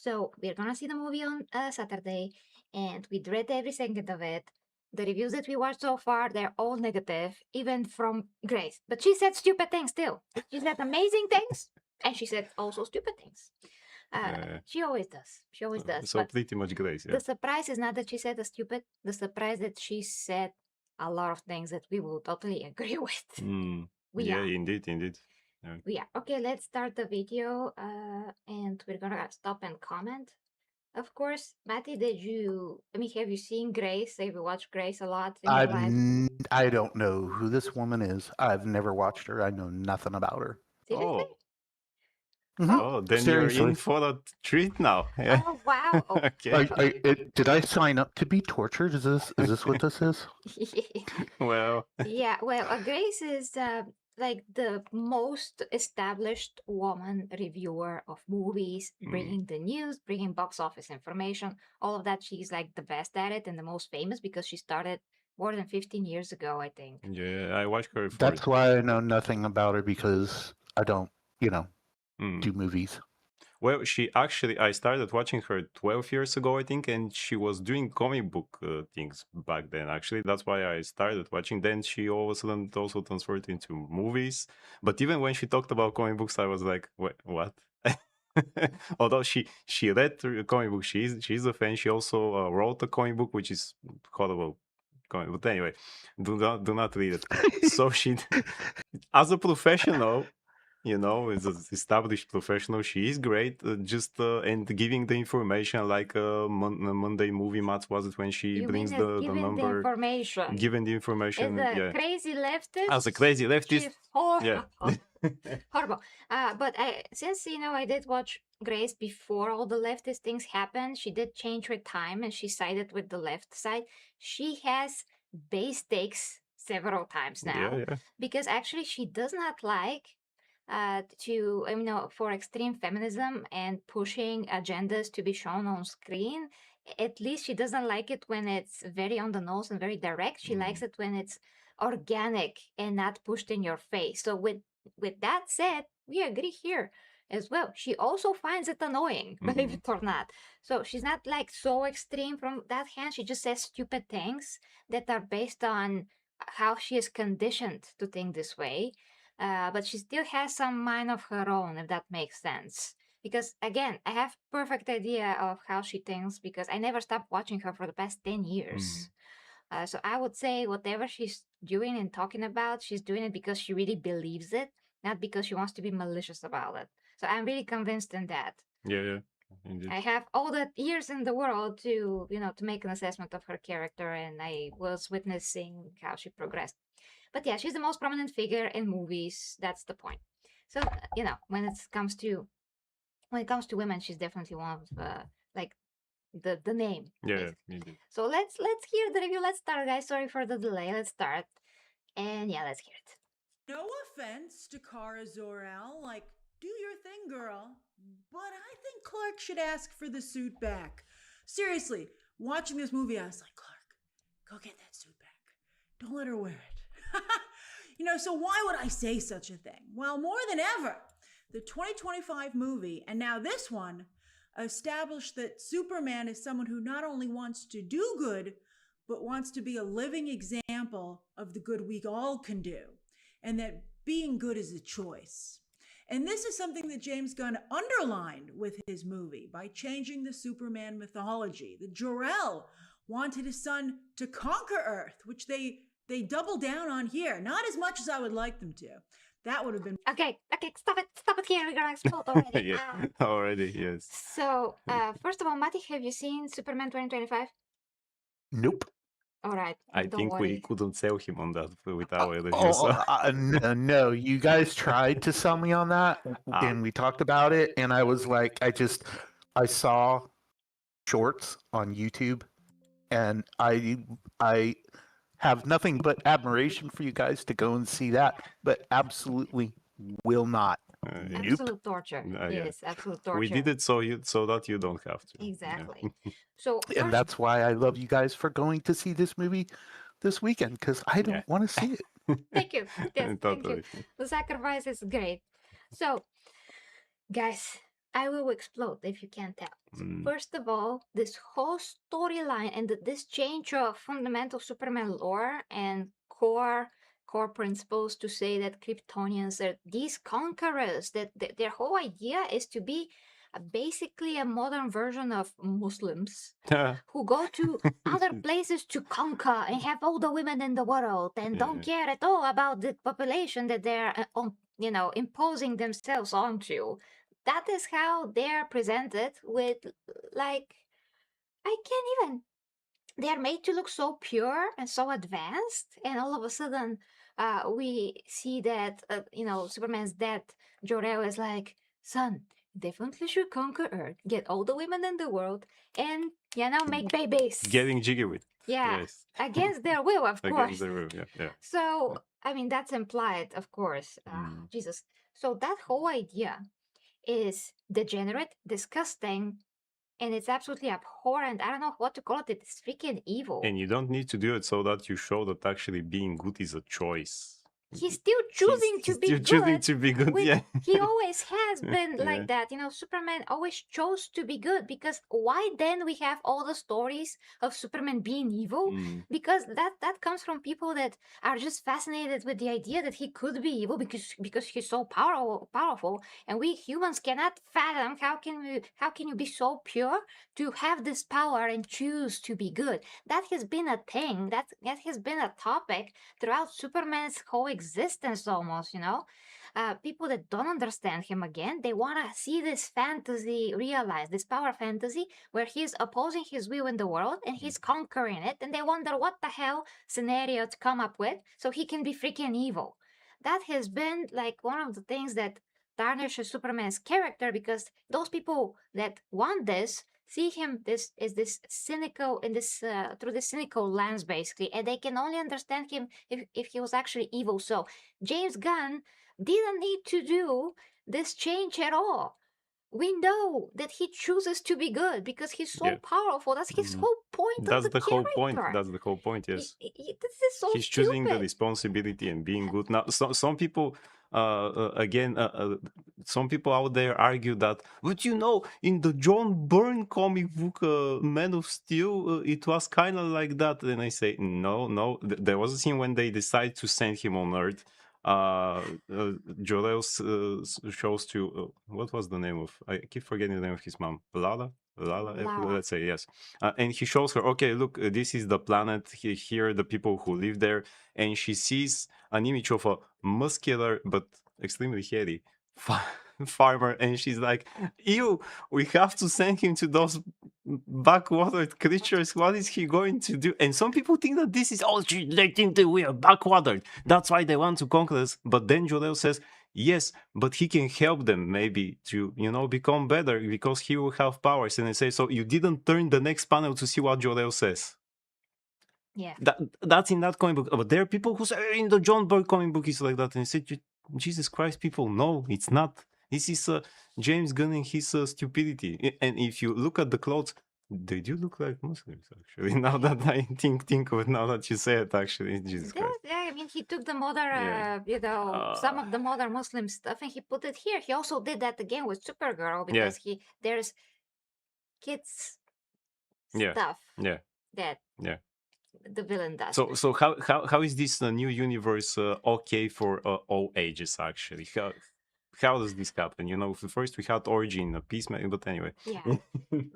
So we're gonna see the movie on Saturday, and we read every second of it. The reviews that we watched so far, they're all negative, even from Grace. But she said stupid things too. She said amazing things, and she said also stupid things. She always does. She always does. So But pretty much Grace, yeah. the surprise is not that she said the stupid. The surprise that she said a lot of things that we will totally agree with. Yeah, indeed. Yeah. We are. Okay, let's start the video, and we're gonna stop and comment. Of course, Matty, have you seen Grace? Have you watched Grace a lot in your life? I don't know who this woman is. I've never watched her. I know nothing about her. Seriously? Oh, then Seriously. you're in for a treat now. Yeah. Oh, wow. Oh. Okay. Did I sign up to be tortured? Is this what this is? Well. Yeah, well, Grace is like the most established woman reviewer of movies, bringing the news, bringing box office information, all of that. She's like the best at it and the most famous because she started more than 15 years ago, I think. Yeah, I watched her. That's why I know nothing about her, because I don't, do movies. Well, I started watching her 12 years ago, I think, and she was doing comic book things back then, actually. That's why I started watching. Then she all of a sudden also transferred into movies. But even when she talked about comic books, I was like, what? Although she read through a comic book, she's a fan. She also wrote a comic book, which is horrible. But anyway, do not read it. So she, as a professional, as an established professional, she is great. And giving the information like Monday movie Matt was it when she brings the number, the information. Giving the information. As a crazy leftist. As a crazy leftist. She's horrible. Yeah. Horrible. But since I did watch Grace before all the leftist things happened, she did change her time and she sided with the left side. She has base takes several times now. Yeah. Because actually she does not like for extreme feminism and pushing agendas to be shown on screen. At least she doesn't like it when it's very on the nose and very direct. She likes it when it's organic and not pushed in your face. So with that said, we agree here as well. She also finds it annoying, believe it or not. So she's not like so extreme from that hand. She just says stupid things that are based on how she is conditioned to think this way. But she still has some mind of her own, if that makes sense. Because again, I have perfect idea of how she thinks because I never stopped watching her for the past 10 years. So I would say whatever she's doing and talking about, she's doing it because she really believes it, not because she wants to be malicious about it. So I'm really convinced in that. Yeah. Indeed. I have all the years in the world to make an assessment of her character, and I was witnessing how she progressed. But yeah, she's the most prominent figure in movies. That's the point. So when it comes to women, she's definitely one of the name. Yeah, indeed. So let's hear the review. Let's start, guys. Sorry for the delay. Let's start, and yeah, let's hear it. No offense to Kara Zor-El, do your thing, girl. But I think Clark should ask for the suit back. Seriously, watching this movie, I was like, Clark, go get that suit back. Don't let her wear it. So why would I say such a thing? Well, more than ever, the 2025 movie, and now this one, established that Superman is someone who not only wants to do good, but wants to be a living example of the good we all can do, and that being good is a choice. And this is something that James Gunn underlined with his movie by changing the Superman mythology. The Jor-El wanted his son to conquer Earth, which they double down on here. Not as much as I would like them to. That would have been... Okay, stop it here. We're gonna explode already. Yeah, already, yes. So, first of all, Matty, have you seen Superman 2025? Nope. All right. I think we couldn't sell him on that with our review. No, you guys tried to sell me on that, and we talked about it, and I was like, I saw shorts on YouTube, and I have nothing but admiration for you guys to go and see that, but absolutely will not. Absolute torture. Yes, absolute torture. We did it so that you don't have to. Exactly. So, and that's why I love you guys for going to see this movie this weekend, because I don't want to see it. Thank you. Yes, totally. Thank you. The sacrifice is great. So, guys, I will explode if you can't tell. So first of all, this whole storyline and this change of fundamental Superman lore and core principles to say that Kryptonians are these conquerors, that their whole idea is to be basically a modern version of Muslims who go to other places to conquer and have all the women in the world and don't care at all about the population that they're imposing themselves onto. That is how they're presented with, like, I can't even, they're made to look so pure and so advanced, and all of a sudden we see that Superman's dad Jor-El is like, son, definitely should conquer Earth, get all the women in the world, and make babies, getting jiggy with. Yes. Against their will, of course. Against their will, yeah. So I mean, that's implied, of course. Jesus. So that whole idea is degenerate, disgusting, and it's absolutely abhorrent. I don't know what to call it. It's freaking evil. And you don't need to do it so that you show that actually being good is a choice. He's still choosing to be good. Choosing to be good, yeah. He always has been like that. Superman always chose to be good, because why then we have all the stories of Superman being evil? Because that comes from people that are just fascinated with the idea that he could be evil because he's so powerful, and we humans cannot fathom how can you be so pure to have this power and choose to be good. That has been a thing. That has been a topic throughout Superman's whole existence almost. People that don't understand him, again, they want to see this fantasy realized, this power fantasy where he's opposing his will in the world and he's conquering it, and they wonder what the hell scenario to come up with so he can be freaking evil. That has been like one of the things that tarnishes Superman's character, because those people that want this see him this cynical in this through this cynical lens, basically, and they can only understand him if he was actually evil. So James Gunn didn't need to do this change at all. We know that he chooses to be good because he's so powerful. That's his whole point. That's the whole point. That's the whole point. Yes, this is so he's choosing the responsibility and being good. Now, some people, some people out there argue that, but in the John Byrne comic book, Man of Steel, it was kind of like that. And I say, no. There was a scene when they decided to send him on Earth. Jor-El shows to what was the name of? I keep forgetting the name of his mom. Lala, let's say, yes. And he shows her, okay, look, this is the planet. Here are the people who live there. And she sees an image of a muscular but extremely hairy farmer, and she's like, ew, we have to send him to those backwatered creatures. What is he going to do? And some people think that this is they think that we are backwatered, that's why they want to conquer us. But then Jor-El says, yes, but he can help them maybe to become better because he will have powers. And I say, so you didn't turn the next panel to see what Jor-El says. Yeah, that's in that comic book. But there are people who say in the John Byrne comic book it's like that, and I say, Jesus Christ, people, no, it's not. This is James Gunn and his stupidity. And if you look at the clothes, they do look like Muslims, actually. Now that I think of it, now that you say it, actually, Jesus Christ. Yeah, I mean, he took the modern, some of the modern Muslim stuff and he put it here. He also did that again with Supergirl because there's kids stuff that the villain does. So how is this new universe okay for all ages, actually? How does this happen? First we had Origin, Peacemaker, but anyway.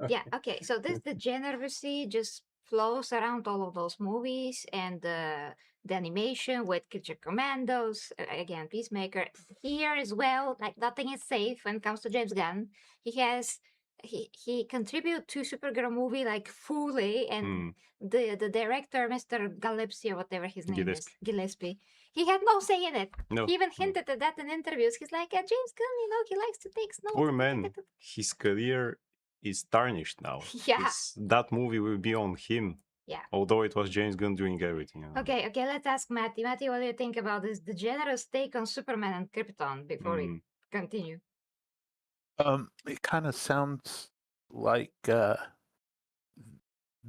Yeah. Okay. So this degeneracy just flows around all of those movies and the animation with Creature Commandos, again, Peacemaker. Here as well, like nothing is safe when it comes to James Gunn. He contributed to Supergirl movie like fully, and the director, Mr. Gillespie or whatever his name is, Gillespie, he had no say in it. No. He even hinted at that in interviews. He's like, James Gunn, he likes to take notes. Poor man, his career is tarnished now. Yeah. That movie will be on him. Yeah. Although it was James Gunn doing everything. Okay, let's ask Matty. Matty, what do you think about this degenerate take on Superman and Krypton before we continue? It kind of sounds like the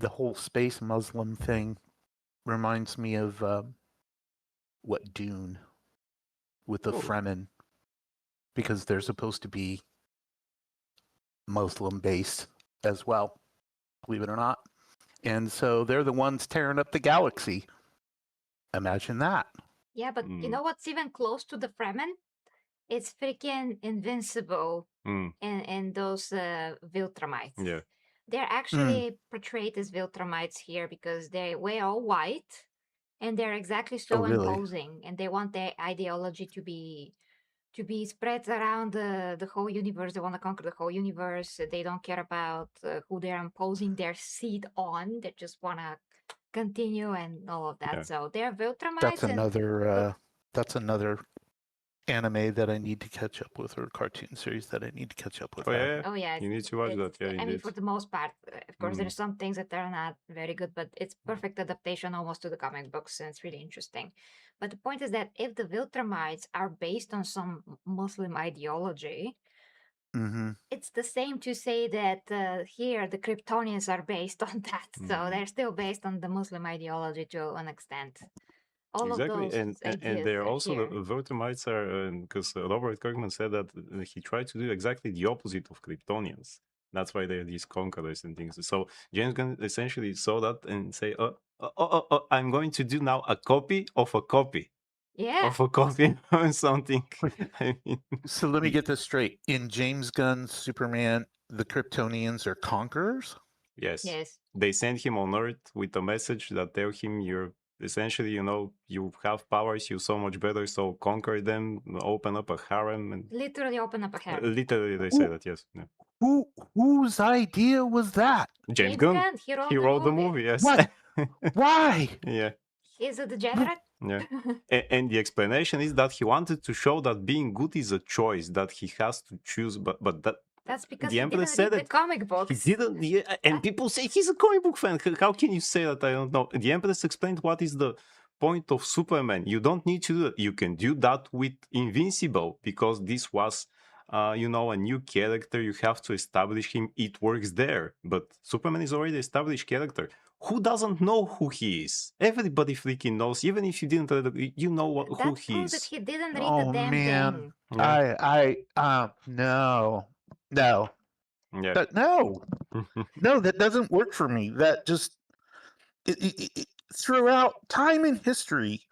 whole space Muslim thing reminds me of what Dune with the Fremen, because they're supposed to be Muslim based as well, believe it or not. And so they're the ones tearing up the galaxy. Imagine that. Yeah, but you know what's even close to the Fremen? It's freaking Invincible and those Viltrumites. Yeah. They're actually portrayed as Viltrumites here because they wear all white and they're exactly so really? imposing, and they want their ideology to be spread around the whole universe. They want to conquer the whole universe. They don't care about who they're imposing their seat on. They just want to continue and all of that. Yeah. So they're Viltrumites. That's another. That's another anime that I need to catch up with, or cartoon series that I need to catch up with. Oh yeah, you need to watch that. Yeah, I mean, for the most part, of course, there's some things that are not very good, but it's perfect adaptation almost to the comic books, and it's really interesting. But the point is that if the Viltrumites are based on some Muslim ideology, it's the same to say that here the Kryptonians are based on that. So they're still based on the Muslim ideology to an extent. All exactly, of those and they're also here. the Viltrumites are because Robert Kirkman said that he tried to do exactly the opposite of Kryptonians. That's why they're these conquerors and things. So James Gunn essentially saw that and say, I'm going to do now a copy of a copy. Yeah. Of a copy or something. I mean, so let me get this straight. In James Gunn's Superman, the Kryptonians are conquerors? Yes. Yes. They send him on Earth with a message that tell him you're essentially, you have powers, you're so much better, so conquer them, open up a harem. And literally open up a harem. Literally, they say that, yes. Yeah. Whose idea was that? James Gunn. He wrote the movie, yes. What? Why? Yeah. He's a degenerate. Yeah. And the explanation is that he wanted to show that being good is a choice, that he has to choose, but that's because the he Empress didn't said read the comic books. He didn't, and people say he's a comic book fan. How can you say that? I don't know. The Empress explained what is the point of Superman. You don't need to do that. You can do that with Invincible because this was, a new character. You have to establish him. It works there. But Superman is already an established character. Who doesn't know who he is? Everybody freaking knows. Even if you didn't read it, you know who he is. That he didn't read the damn thing. Yeah. No. Yeah. But no, that doesn't work for me. That just throughout time in history,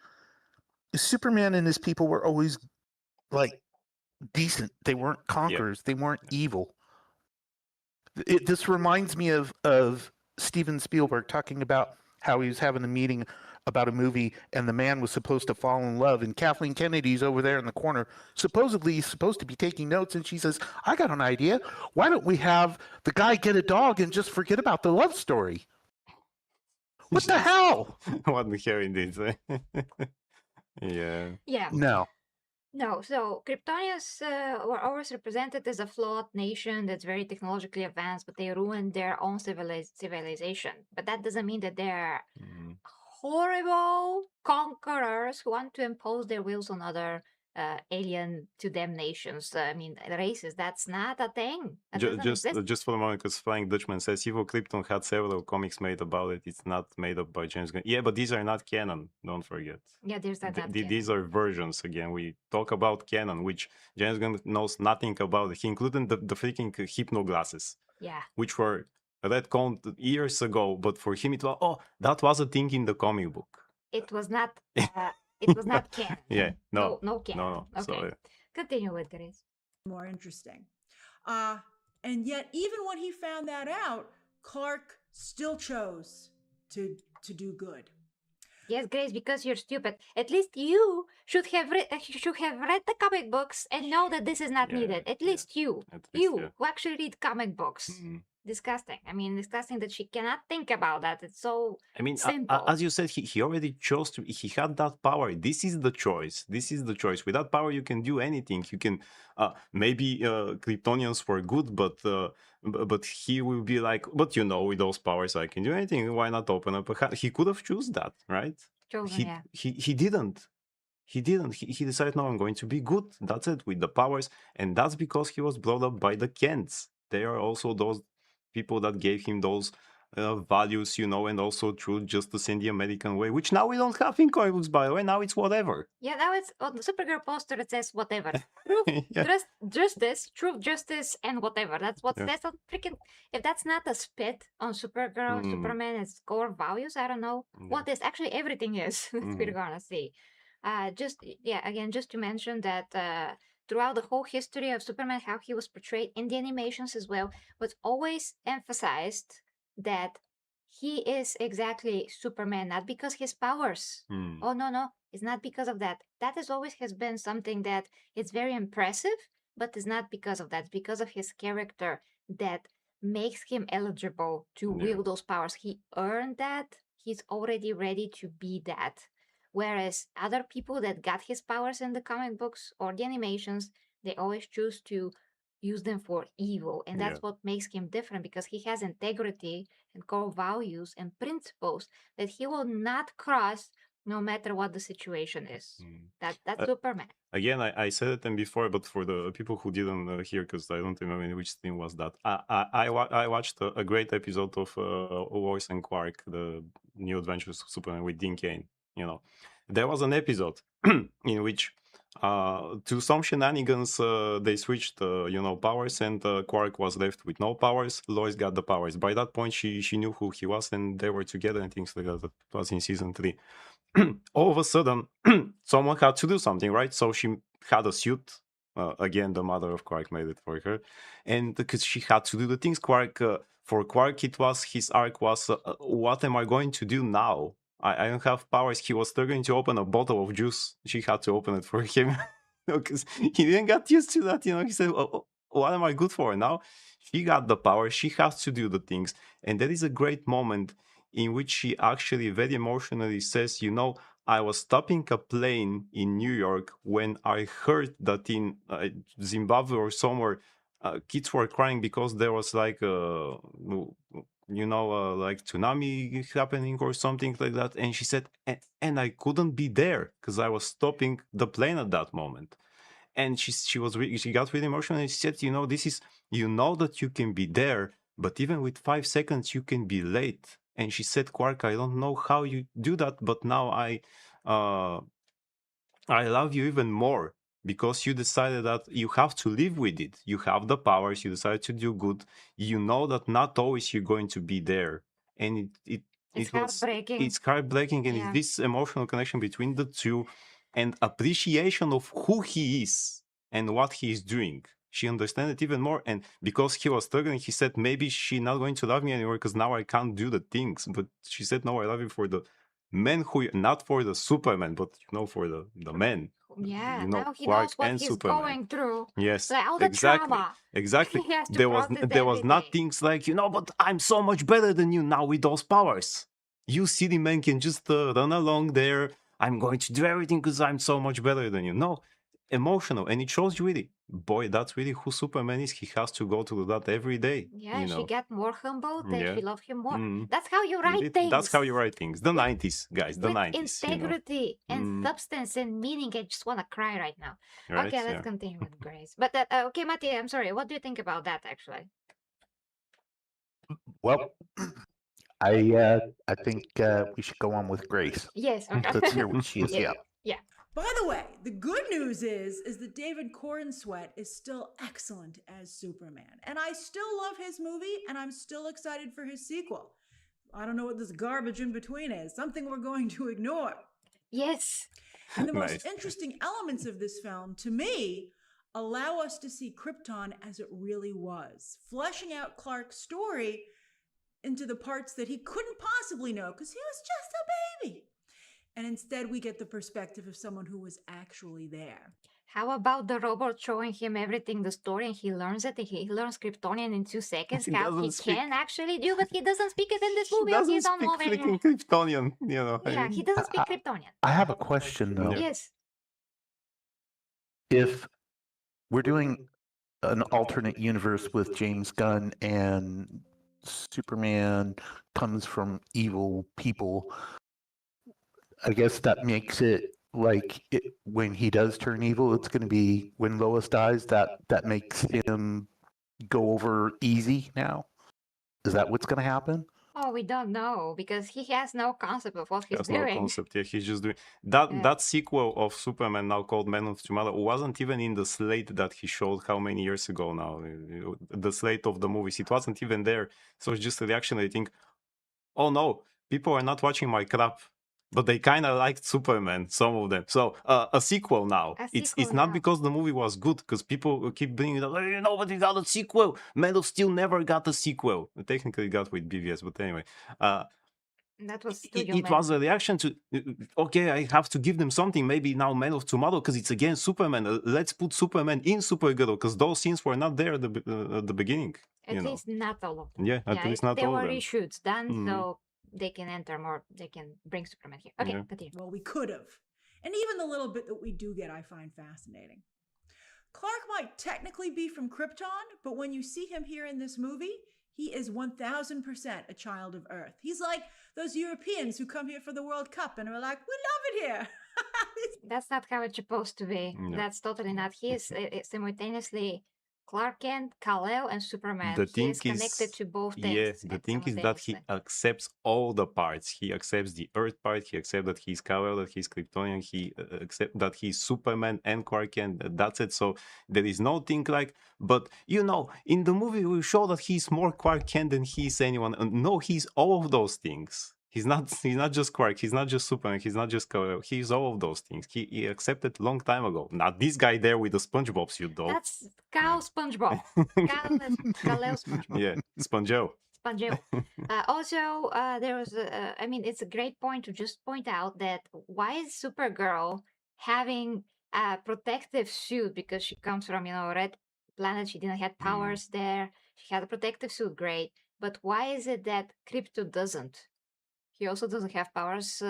Superman and his people were always like decent. They weren't conquerors. They weren't evil. This reminds me of Steven Spielberg talking about how he was having a meeting about a movie and the man was supposed to fall in love, and Kathleen Kennedy's over there in the corner supposedly he's supposed to be taking notes, and she says, I got an idea. Why don't we have the guy get a dog and just forget about the love story? What the hell? What the hell indeed. Yeah. No, so Kryptonians were always represented as a flawed nation that's very technologically advanced, but they ruined their own civilization. But that doesn't mean that they're horrible conquerors who want to impose their wills on other alien to them nations. Races. That's not a thing. Just for the moment, because Flying Dutchman says Evil Krypton had several comics made about it. It's not made up by James Gunn. Yeah, but these are not canon. Don't forget. Yeah, there's that. These are versions. Again, we talk about canon, which James Gunn knows nothing about. He included the freaking hypno glasses. Yeah. Which were retconned years ago, but for him it was that was a thing in the comic book. It was not. It was not canon. Yeah, no canon. No. Okay, so, continue with Grace. More interesting. And yet, even when he found that out, Clark still chose to do good. Yes, Grace, because you're stupid. At least you should have read the comic books and know that this is not needed. At least you who actually read comic books. Disgusting. Disgusting that she cannot think about that. It's so simple. As you said, he already chose to. He had that power. This is the choice. With that power, you can do anything. You can maybe Kryptonians were good, but he will be like, but with those powers, I can do anything. Why not open up a? He could have choose that, right? He didn't. He didn't. He decided, no, I'm going to be good. That's it, with the powers, and that's because he was brought up by the Kents. They are also those people that gave him those values, you know, and also true justice in the American way, which now we don't have in comic books, by the way. Now it's whatever. Yeah, now it's on the Supergirl poster. It says whatever. Truth, Yeah. justice, truth, justice, and whatever. That's Yeah. that's a freaking. If that's not a spit on Supergirl, Superman, and its core values, I don't know what is. Actually, everything is. We're gonna see. Again, just to mention that throughout the whole history of Superman, how he was portrayed in the animations as well, was always emphasized that he is exactly Superman, not because his powers. Oh no, it's not because of that. That is always has been something that is very impressive, but it's not because of that. It's because of his character that makes him eligible to wield those powers. He earned that. He's already ready to be that. Whereas other people that got his powers in the comic books or the animations, they always choose to use them for evil. And that's what makes him different, because he has integrity and core values and principles that he will not cross no matter what the situation is. That's Superman. Again, I said it before, but for the people who didn't hear, because I don't remember in which thing was that, I watched a great episode of Lois and Clark, the New Adventures of Superman with Dean Cain. You know, there was an episode in which to some shenanigans they switched powers, and Quark was left with no powers. Lois got the powers. By that point she knew who he was, and they were together and things like that. That was in season 3. All of a sudden someone had to do something, right? So she had a suit. Again, the mother of Quark made it for her, and because she had to do the things. For Quark, it was his arc was what am I going to do now? I don't have powers. He was struggling to open a bottle of juice. She had to open it for him because he didn't get used to that. He said, what am I good for now? She got the power. She has to do the things. And that is a great moment in which she actually very emotionally says, I was stopping a plane in New York when I heard that in Zimbabwe or somewhere, kids were crying because there was like tsunami happening or something like that. And she said, and I couldn't be there because I was stopping the plane at that moment. And she got really emotional, and she said, this is, that you can be there, but even with 5 seconds you can be late. And she said, Quark, I don't know how you do that, but now I love you even more, because you decided that you have to live with it. You have the powers, you decided to do good. You know that not always you're going to be there. And it's heartbreaking. It's heartbreaking, and it's this emotional connection between the two and appreciation of who he is and what he is doing. She understands it even more, and because he was struggling, he said, maybe she's not going to love me anymore because now I can't do the things. But she said, no, I love you for the men who, not for the Superman, but for the men. Yeah, now he knows what he's Superman. Going through. Yes, like all the trauma. Exactly. He has to there was not things like, but I'm so much better than you now with those powers. You city men can just run along there. I'm going to do everything because I'm so much better than you. No, emotional, and it shows you really, boy, that's really who Superman is. He has to go through that every day. Yeah, she got more humble. She loved him more. Mm. That's how you write things. That's how you write things. The 90s, guys, the with 90s. Integrity and substance and meaning. I just want to cry right now. Right? Okay, let's continue with Grace. But okay, Matti, I'm sorry. What do you think about that, actually? Well, I think we should go on with Grace. Yes. Okay. Let's hear what she is. Yeah. By the way, the good news is that David Cornsweet is still excellent as Superman. And I still love his movie, and I'm still excited for his sequel. I don't know what this garbage in between is. Something we're going to ignore. Yes. And the most interesting elements of this film, to me, allow us to see Krypton as it really was, fleshing out Clark's story into the parts that he couldn't possibly know because he was just a baby. And instead, we get the perspective of someone who was actually there. How about the robot showing him everything, the story, and he learns it? He learns Kryptonian in 2 seconds. How he can actually do, but he doesn't speak it in this movie. He doesn't speak freaking Kryptonian, Yeah, he doesn't speak Kryptonian. I have a question, though. Yes. If we're doing an alternate universe with James Gunn and Superman comes from evil people, I guess that makes it like when he does turn evil, it's going to be when Lois dies. That makes him go over easy now. Is that what's going to happen? Oh, we don't know because he has no concept of what He he's has no doing. concept. Yeah, he's just doing that. Yeah. That sequel of Superman, now called Man of Tomorrow, wasn't even in the slate that he showed how many years ago now. The slate of the movies, it wasn't even there. So it's just a reaction. I think, oh no, people are not watching my crap, but they kind of liked Superman, some of them. So a sequel now. A It's sequel not now. because the movie was good, because people keep bringing it up. Hey, nobody got a sequel. Man of Steel never got a sequel. Technically got with BVS, but anyway. That was Studio It was Man. a reaction to, okay, I have to give them something. Maybe now Man of Tomorrow, because it's again Superman. Let's put Superman in Supergirl, because those scenes were not there at the beginning. At least not all of them. Yeah, at least not there all were of them. reshoots done, Mhm. so they can enter more. They can bring Superman here. Okay, Yeah. continue. Well, we could have. And even the little bit that we do get, I find fascinating. Clark might technically be from Krypton, but when you see him here in this movie, he is 1000% a child of Earth. He's like those Europeans who come here for the World Cup and are like, we love it here. That's not how it's supposed to be. No. That's totally not. He is simultaneously Clark Kent, Kal-El, and Superman. The He thing is connected to both yeah, things. the thing is that he accepts all the parts. He accepts the Earth part. He accepts that he's Kal-El, that he's Kryptonian. He accepts that he's Superman and Clark Kent. That's it. So there is no thing like. But in the movie we show that he's more Clark Kent than he's anyone. No, he's all of those things. He's not just Clark. He's not just Superman. He's not just Kal-El. He's all of those things. He accepted long time ago. Not this guy there with the SpongeBob suit, though. That's Kal SpongeBob. Kal-El SpongeBob. Yeah, Spongeo. Spongeo. Also, there was, it's a great point to just point out that why is Supergirl having a protective suit? Because she comes from, a red planet. She didn't have powers there. She had a protective suit, great. But why is it that Krypton doesn't? He also doesn't have powers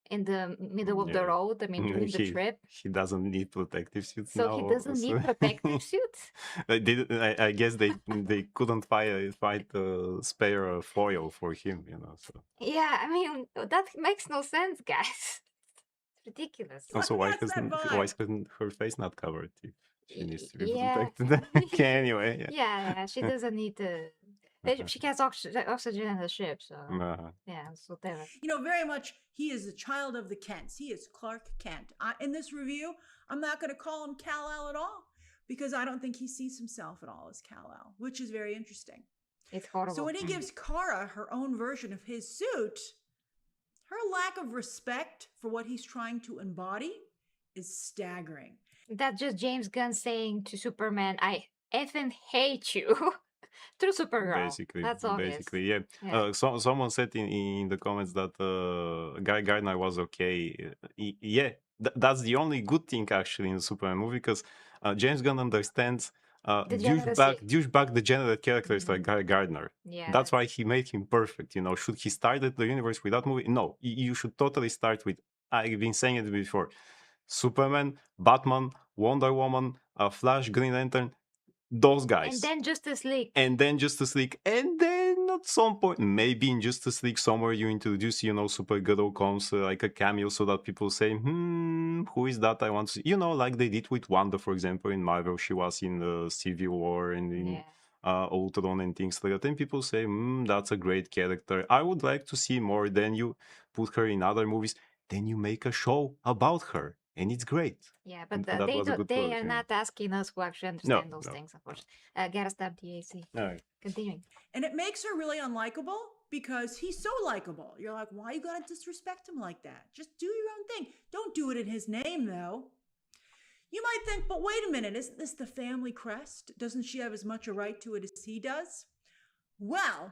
in the middle of the road. During the trip. He doesn't need protective suits So now. he doesn't need protective suits? I guess they couldn't find a spare foil for him, So. Yeah, that makes no sense, guys. It's ridiculous. Also, why isn't her face not covered if she needs to be protected? Okay, anyway. Yeah, she doesn't need to. She has oxygen in the ship, so yeah, it's whatever. Very much he is a child of the Kents. He is Clark Kent. In this review, I'm not going to call him Kal-El at all because I don't think he sees himself at all as Kal-El, which is very interesting. It's horrible. So when he gives Kara her own version of his suit, her lack of respect for what he's trying to embody is staggering. That's just James Gunn saying to Superman, I effing hate you. Through Supergirl. Basically, that's obvious. Basically, yeah. Someone said in the comments that Guy Gardner was okay. Yeah, that's the only good thing actually in the Superman movie because James Gunn understands douchebag degenerate characters like Guy Gardner. Yeah, that's why he made him perfect. Should he started the universe with that movie? No, you should totally start with. I've been saying it before: Superman, Batman, Wonder Woman, Flash, Green Lantern. Those guys. And then Justice League. And then at some point, maybe in Justice League somewhere you introduce, Supergirl comes like a cameo so that people say, who is that I want to see? Like they did with Wanda, for example, in Marvel. She was in Civil War and in Ultron and things like that. And people say, that's a great character. I would like to see more. Then you put her in other movies. Then you make a show about her. And it's great. Yeah, but they are not asking us who actually understand those things, of course. Gotta stop the AC. No. Continuing. And it makes her really unlikable because he's so likable. You're like, why you gotta disrespect him like that? Just do your own thing. Don't do it in his name, though. You might think, but wait a minute, isn't this the family crest? Doesn't she have as much a right to it as he does? Well,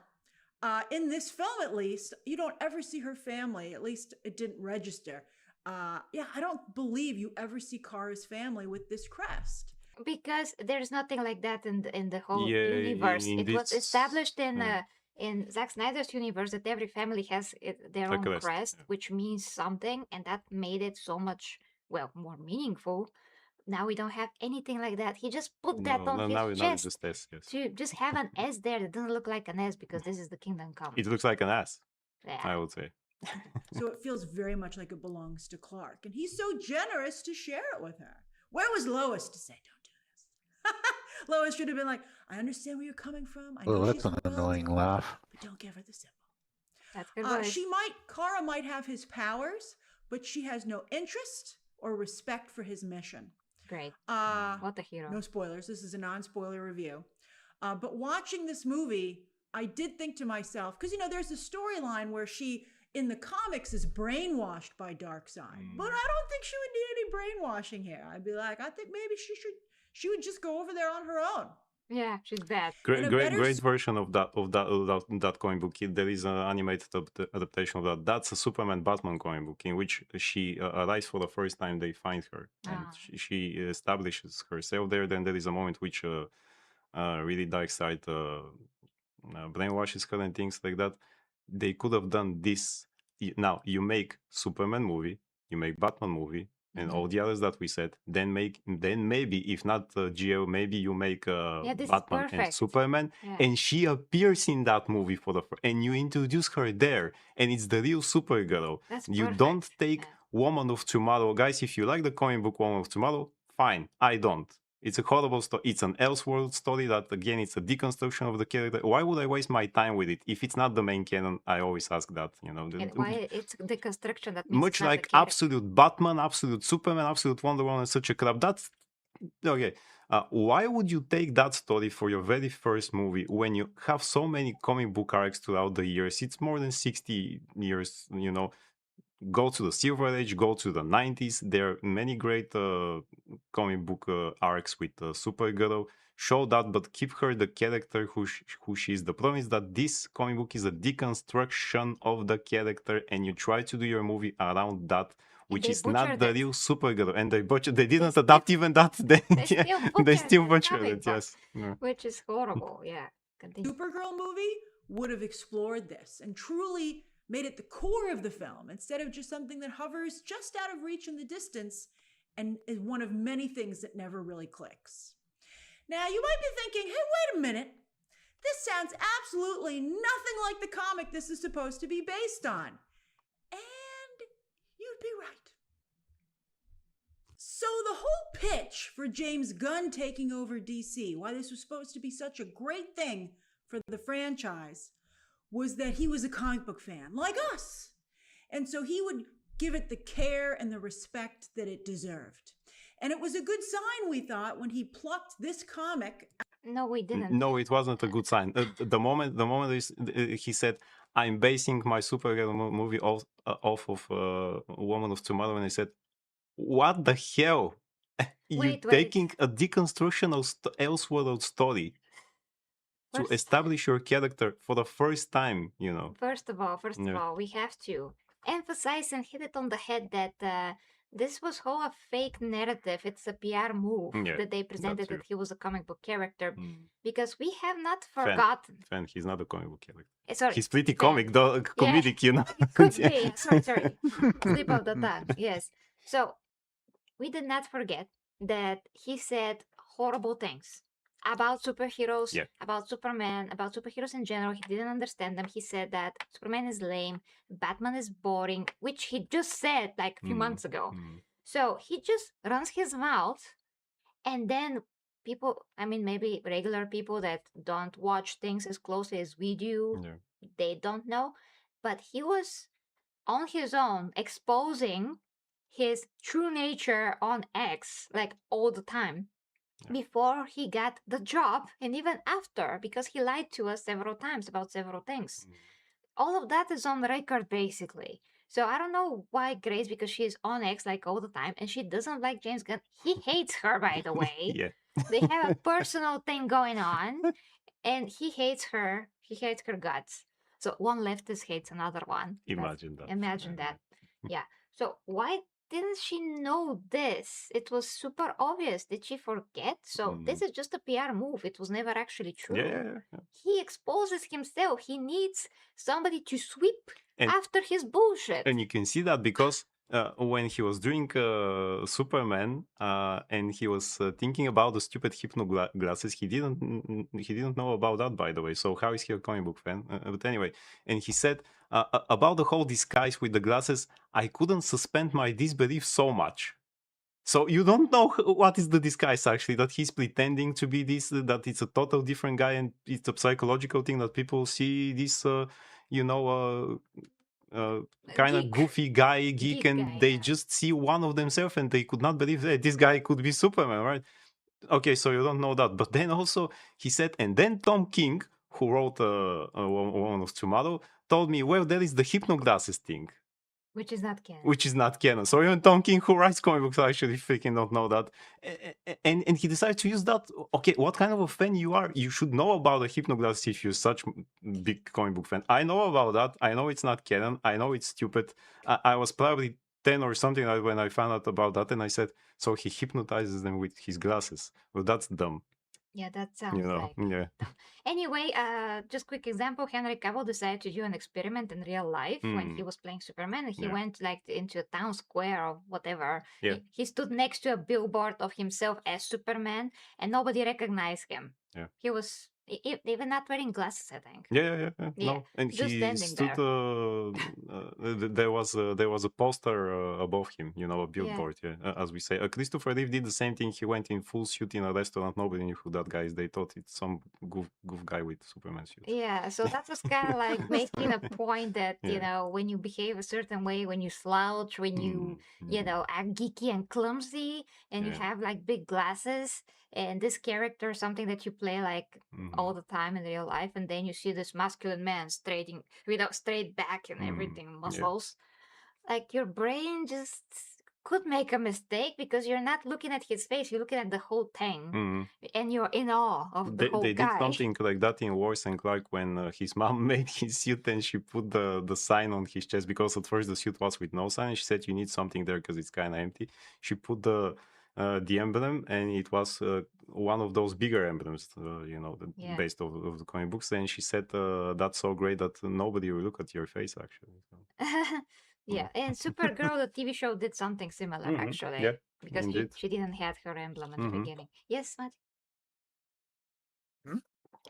in this film, at least, you don't ever see her family. At least it didn't register. I don't believe you ever see Kara's family with this crest. Because there's nothing like that in the whole universe. It was established in Zack Snyder's universe that every family has their own crest, which means something, and that made it so much, more meaningful. Now we don't have anything like that. He just put that on his chest just S, yes. to just have an S there that doesn't look like an S because this is the Kingdom Come. It looks like an S, I would say. So it feels very much like it belongs to Clark. And he's so generous to share it with her. Where was Lois to say, don't do this? Lois should have been like, I understand where you're coming from. I know that's an annoying laugh. But don't give her the symbol. That's good voice. Kara might have his powers, but she has no interest or respect for his mission. Great. Uh, What a hero. no spoilers. This is a non-spoiler review. But watching this movie, I did think to myself, because, there's a storyline where she, in the comics, is brainwashed by Darkseid. But I don't think she would need any brainwashing here. I'd be like, I think maybe she would just go over there on her own. Yeah, she's bad. Great version of that comic book. There is an animated adaptation of that. That's a Superman Batman comic book in which she arrives for the first time. They find her and she establishes herself there. Then there is a moment which really Darkseid brainwashes her and things like that. They could have done this. Now you make Superman movie, you make Batman movie, and all the others that we said. Then maybe if not GL, maybe you make Batman and Superman, and she appears in that movie and you introduce her there, and it's the real Supergirl. You don't take Woman of Tomorrow, guys. If you like the comic book Woman of Tomorrow, fine. I don't. It's a horrible story. It's an Elseworld story that, again, it's a deconstruction of the character. Why would I waste my time with it if it's not the main canon? I always ask that, Why it's deconstruction that much like absolute Batman, absolute Superman, absolute Wonder Woman, and such a crap. That's okay. Why would you take that story for your very first movie when you have so many comic book arcs throughout the years? It's more than 60 years, Go to the Silver Age, go to the 90s. There are many great comic book arcs with Supergirl. Show that, but keep her the character who she is. The problem is that this comic book is a deconstruction of the character, and you try to do your movie around that, which is not the real Supergirl. And they didn't adapt even that. They still butchered it, yes. Which is horrible, yeah. Continue. Supergirl movie would have explored this and truly made it the core of the film instead of just something that hovers just out of reach in the distance and is one of many things that never really clicks. Now, you might be thinking, hey, wait a minute. This sounds absolutely nothing like the comic this is supposed to be based on. And you'd be right. So the whole pitch for James Gunn taking over DC, why this was supposed to be such a great thing for the franchise, was that he was a comic book fan, like us. And so he would give it the care and the respect that it deserved. And it was a good sign, we thought, when he plucked this comic. No, we didn't. No, it wasn't a good sign. The moment he said, I'm basing my Supergirl movie off of Woman of Tomorrow, and I said, what the hell? You're taking a deconstruction of Elseworld story to establish your character for the first time, First of all, we have to emphasize and hit it on the head that this was a fake narrative. It's a PR move that they presented that he was a comic book character, because we have not forgotten. Fan, he's not a comic book character. Sorry, he's pretty comedic, It could be. Sorry. Slip of the tongue. Yes. So we did not forget that he said horrible things about superheroes, about Superman, about superheroes in general. He didn't understand them. He said that Superman is lame, Batman is boring, which he just said like a few months ago. So he just runs his mouth, and then people, maybe regular people that don't watch things as closely as we do, they don't know. But he was on his own exposing his true nature on X like all the time. Before he got the job, and even after, because he lied to us several times about several things. All of that is on record, basically. So I don't know why Grace, because she's on X like all the time, and she doesn't like James Gunn. He hates her, by the way. They have a personal thing going on, and he hates her. He hates her guts. So one leftist hates another one. Imagine that. Yeah. So why didn't she know this? It was super obvious. Did she forget? So this is just a PR move. It was never actually true. He exposes himself. He needs somebody to sweep after his bullshit. And you can see that because when he was doing Superman and he was thinking about the stupid hypno glasses, he didn't know about that, by the way. So how is he a comic book fan? But anyway, and he said about the whole disguise with the glasses, I couldn't suspend my disbelief so much. So you don't know what is the disguise actually, that he's pretending to be this, that it's a total different guy, and it's a psychological thing that people see this kind of Geek. goofy guy, geek, Geek and guy, they yeah. just see one of themselves and they could not believe that this guy could be Superman, right? Okay, so you don't know that. But then also he said, and then Tom King, who wrote Woman of Tomorrow, told me, well, there is the hypnoglasses thing. Which is not canon. Which is not canon. So even Tom King, who writes comic books, actually freaking don't know that. And he decided to use that. Okay, what kind of a fan you are? You should know about the hypnoglasses if you're such big comic book fan. I know about that. I know it's not canon. I know it's stupid. I was probably 10 or something when I found out about that, and I said, so he hypnotizes them with his glasses. Well, that's dumb. Yeah, that sounds like Yeah. dumb. Anyway, just quick example, Henry Cavill decided to do an experiment in real life when he was playing Superman. He went like into a town square or whatever. Yeah. He stood next to a billboard of himself as Superman and nobody recognized him. Yeah. He was even not wearing glasses, I think. Yeah. No, and just he standing stood. There was a poster above him, a billboard. Yeah, as we say. Christopher Reeve did the same thing. He went in full suit in a restaurant. Nobody knew who that guy is. They thought it's some goof guy with Superman suit. Yeah, so that was kind of like making a point that when you behave a certain way, when you slouch, when you act geeky and clumsy, and you have like big glasses, and this character is something that you play like all the time in real life, and then you see this masculine man without straight back and everything, muscles, like your brain just could make a mistake because you're not looking at his face, you're looking at the whole thing, and you're in awe of the whole They guy. did something like that in Lois and Clark when his mom made his suit and she put the sign on his chest, because at first the suit was with no sign, and she said you need something there because it's kind of empty. She put the emblem, and it was one of those bigger emblems, based of the comic books, and she said that's so great that nobody will look at your face, actually. So. Yeah, and Supergirl, the TV show, did something similar, actually. Yeah, because she didn't have her emblem at the beginning. Yes, Matt?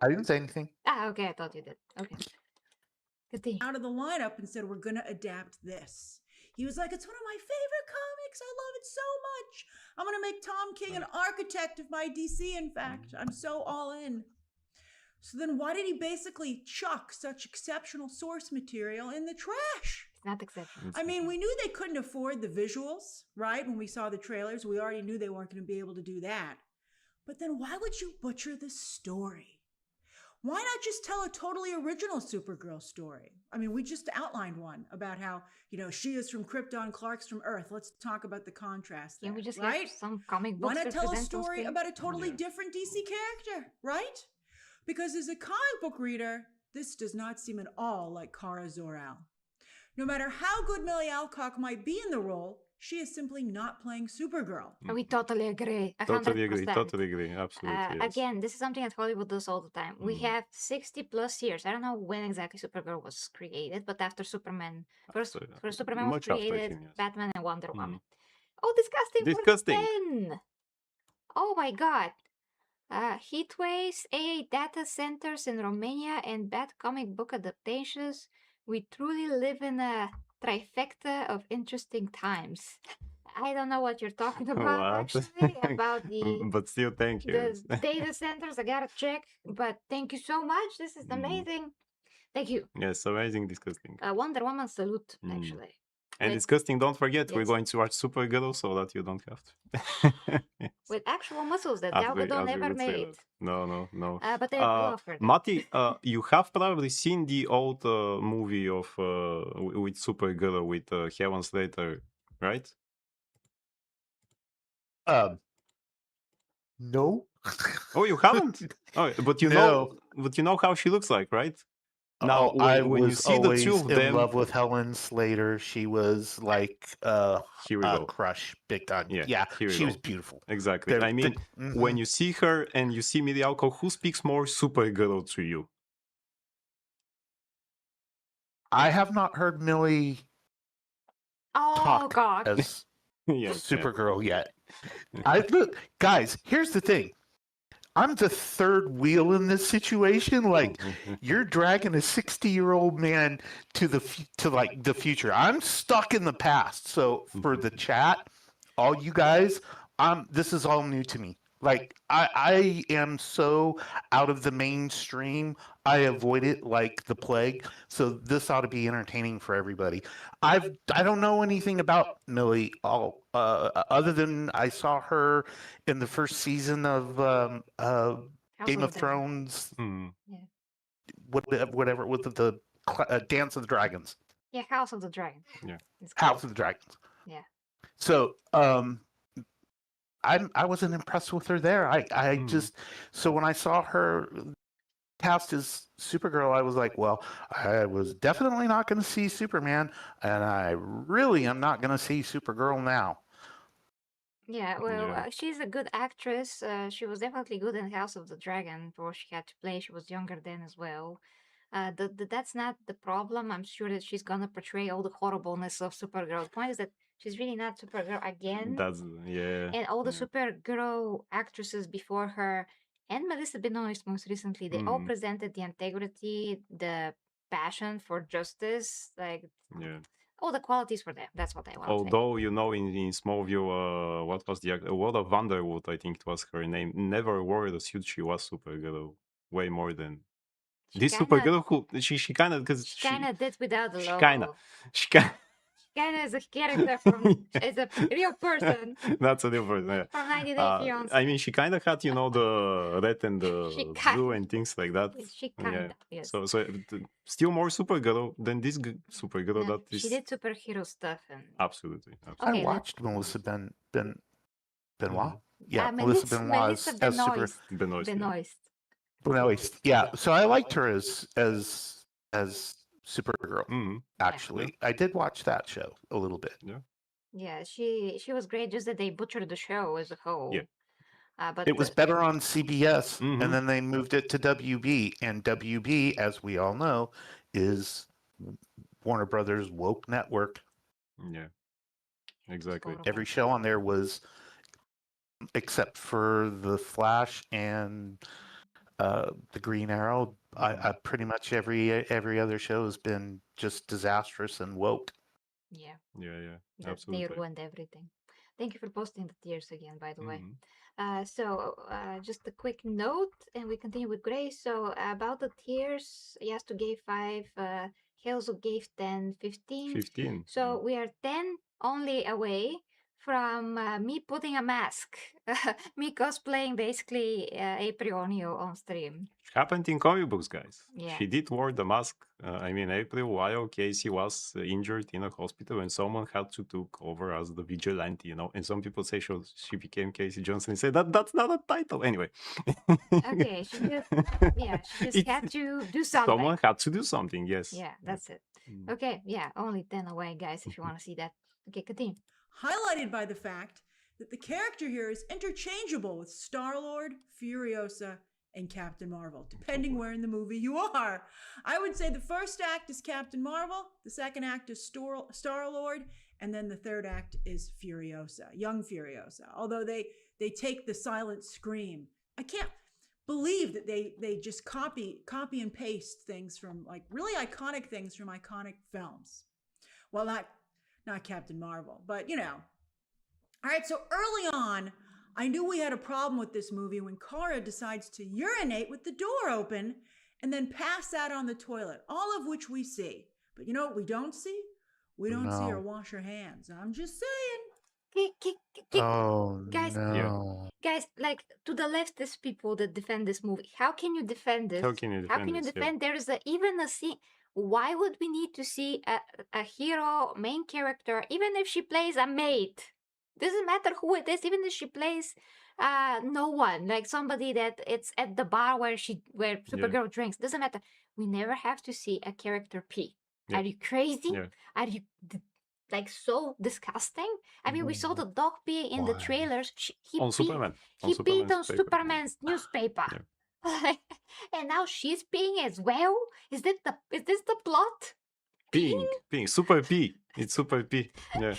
I didn't say anything. Okay, I thought you did. Okay. Continue. Out of the lineup and said, we're going to adapt this. He was like, it's one of my favorite comics. I love it so much. I'm going to make Tom King an architect of my DC, in fact. I'm so all in. So then why did he basically chuck such exceptional source material in the trash? It's not exceptional. I mean, we knew they couldn't afford the visuals, right? When we saw the trailers, we already knew they weren't going to be able to do that. But then why would you butcher the story? Why not just tell a totally original Supergirl story? I mean, we just outlined one about how, she is from Krypton, Clark's from Earth. Let's talk about the contrast there, we just right? have some comic books. Why not tell a story about a totally different DC character, right? Because as a comic book reader, this does not seem at all like Kara Zor-El. No matter how good Millie Alcock might be in the role, she is simply not playing Supergirl. We totally agree. 100%. Totally agree. Absolutely. Yes. Again, this is something that Hollywood does all the time. We have 60 plus years. I don't know when exactly Supergirl was created, but after Superman, first Superman was created, Batman and Wonder Woman. Oh, disgusting. 10. Oh my God. Heat waves, AA data centers in Romania, and bad comic book adaptations. We truly live in a trifecta of interesting times. I don't know what you're talking about, actually, about the... But still, thank you. The data centers, I gotta check, but thank you so much. This is amazing. Thank you. Yes, amazing, disgusting. Wonder Woman salute, actually. And disgusting, don't forget, we're going to watch Supergirl so that you don't have to. Yes. With actual muscles that Gal Gadot never made. No. But they love her. Matti, you have probably seen the old movie of with Supergirl with Helen Slater, right? No. Oh, you haven't? Oh, but you know how she looks like, right? Now, when you see the two of them, in love with Helen Slater. She was like a crush, big time. Yeah, she was beautiful. Exactly. When you see her and you see Millie Alcock, who speaks more Supergirl to you? I have not heard Millie talk as Supergirl yet. Look, guys, here's the thing. I'm the third wheel in this situation. Like, you're dragging a 60-year-old man to the future. I'm stuck in the past. So for the chat, all you guys, this is all new to me. Like, I am so out of the mainstream. I avoid it like the plague. So this ought to be entertaining for everybody. I don't know anything about Millie other than I saw her in the first season of House Game of of the Dragon. Thrones, Yeah. whatever with the Dance of the Dragons, Yeah, House of the Dragon. Yeah. It's House called. of the Dragons. Yeah. So I wasn't impressed with her there. I just so when I saw her cast as Supergirl, I was like, well, I was definitely not going to see Superman, and I really am not going to see Supergirl now. Yeah, well, Yeah. she's a good actress. She was definitely good in House of the Dragon, for she had to play. She was younger then as well. That's not the problem. I'm sure that she's gonna portray all the horribleness of Supergirl. The point is that she's really not Supergirl again, That's and all the yeah. Supergirl actresses before her and Melissa Benoist most recently, they all presented the integrity, the passion for justice, like Yeah. all the qualities for them. That's what I want to say. Although in Smallville, what was the World of Wonderwood? I think it was her name. Never wore the suit. She was Supergirl way more than this Supergirl. Who she kind of because She kind of did without the she logo. kind of she kind. Kind of as a character from as a real person. That's a real person. Yeah. From 90 Day Fiance. I mean, she kind of had the red and the blue and things like that. She kind of yes. So still more Supergirl than this Supergirl that is. She did superhero stuff and absolutely. Okay, I watched Melissa Benoist. Yeah, Melissa Benoist as Super Benoist. Yeah, so I liked her as Supergirl. Actually, I did watch that show a little bit. Yeah, she was great. Just that they butchered the show as a whole. Yeah. But it was better on CBS, and then they moved it to WB, and WB, as we all know, is Warner Brothers woke network. Yeah, exactly. Every show on there was, except for the Flash and the Green Arrow. I pretty much every other show has been just disastrous and woke. Yeah. Absolutely. They ruined everything. Thank you for posting the tears again, by the way. So just a quick note, and we continue with Grace. So about the tiers, Yastu gave 5, Helzo gave 10, 15. 15. So we are 10 only away from me putting a mask, me cosplaying basically April O'Neil on stream. It happened in comic books, guys. Yeah. She did wear the mask. April, while Casey was injured in a hospital, and someone had to take over as the vigilante, And some people say she became Casey Johnson and say that's not a title. Anyway. Okay, she just had to do something. Someone had to do something, yes. Yeah, that's it. Okay, yeah, only 10 away, guys, if you want to see that. Okay, continue. Highlighted by the fact that the character here is interchangeable with Star-Lord, Furiosa, and Captain Marvel, depending where in the movie you are. I would say the first act is Captain Marvel, the second act is Star-Lord, and then the third act is Furiosa, young Furiosa. Although they take the silent scream. I can't believe that they just copy and paste things from like really iconic things from iconic films. Well, not Captain Marvel, but All right, so early on, I knew we had a problem with this movie when Kara decides to urinate with the door open and then pass out on the toilet, all of which we see. But you know what we don't see? We don't see her wash her hands. I'm just saying. Guys, no. Guys, like to the leftist people that defend this movie, how can you defend this? How can you defend there is even a scene? Why would we need to see a hero, main character, even if she plays a maid? Doesn't matter who it is, even if she plays no one, like somebody that it's at the bar where Supergirl drinks. Doesn't matter. We never have to see a character pee. Are you crazy? Are you like so disgusting? I mean, we saw the dog pee in the trailers. He peed on Superman's newspaper. And now she's peeing as well. Is this the plot? Peeing, super pee. It's super pee. Yeah.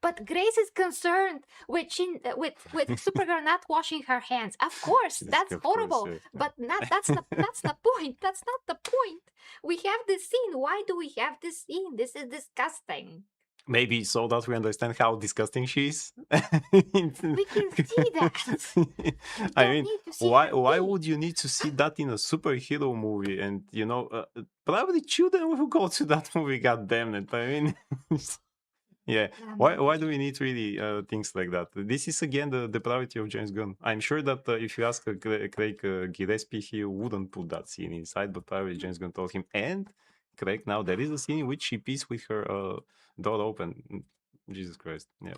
But Grace is concerned with Supergirl not washing her hands. Of course, that's horrible. But that's the point. That's not the point. We have this scene. Why do we have this scene? This is disgusting. Maybe so that we understand how disgusting she is. We can see that. I Don't mean, need to see why her why pee. would you need to see that in a superhero movie? And probably children will go to that movie. God damn it! I mean, yeah. Why do we need really things like that? This is again the depravity of James Gunn. I'm sure that if you ask Craig Gillespie, he wouldn't put that scene inside, but probably James Gunn told him. And Craig, now there is a scene in which she pees with her door open. Jesus Christ! Yeah.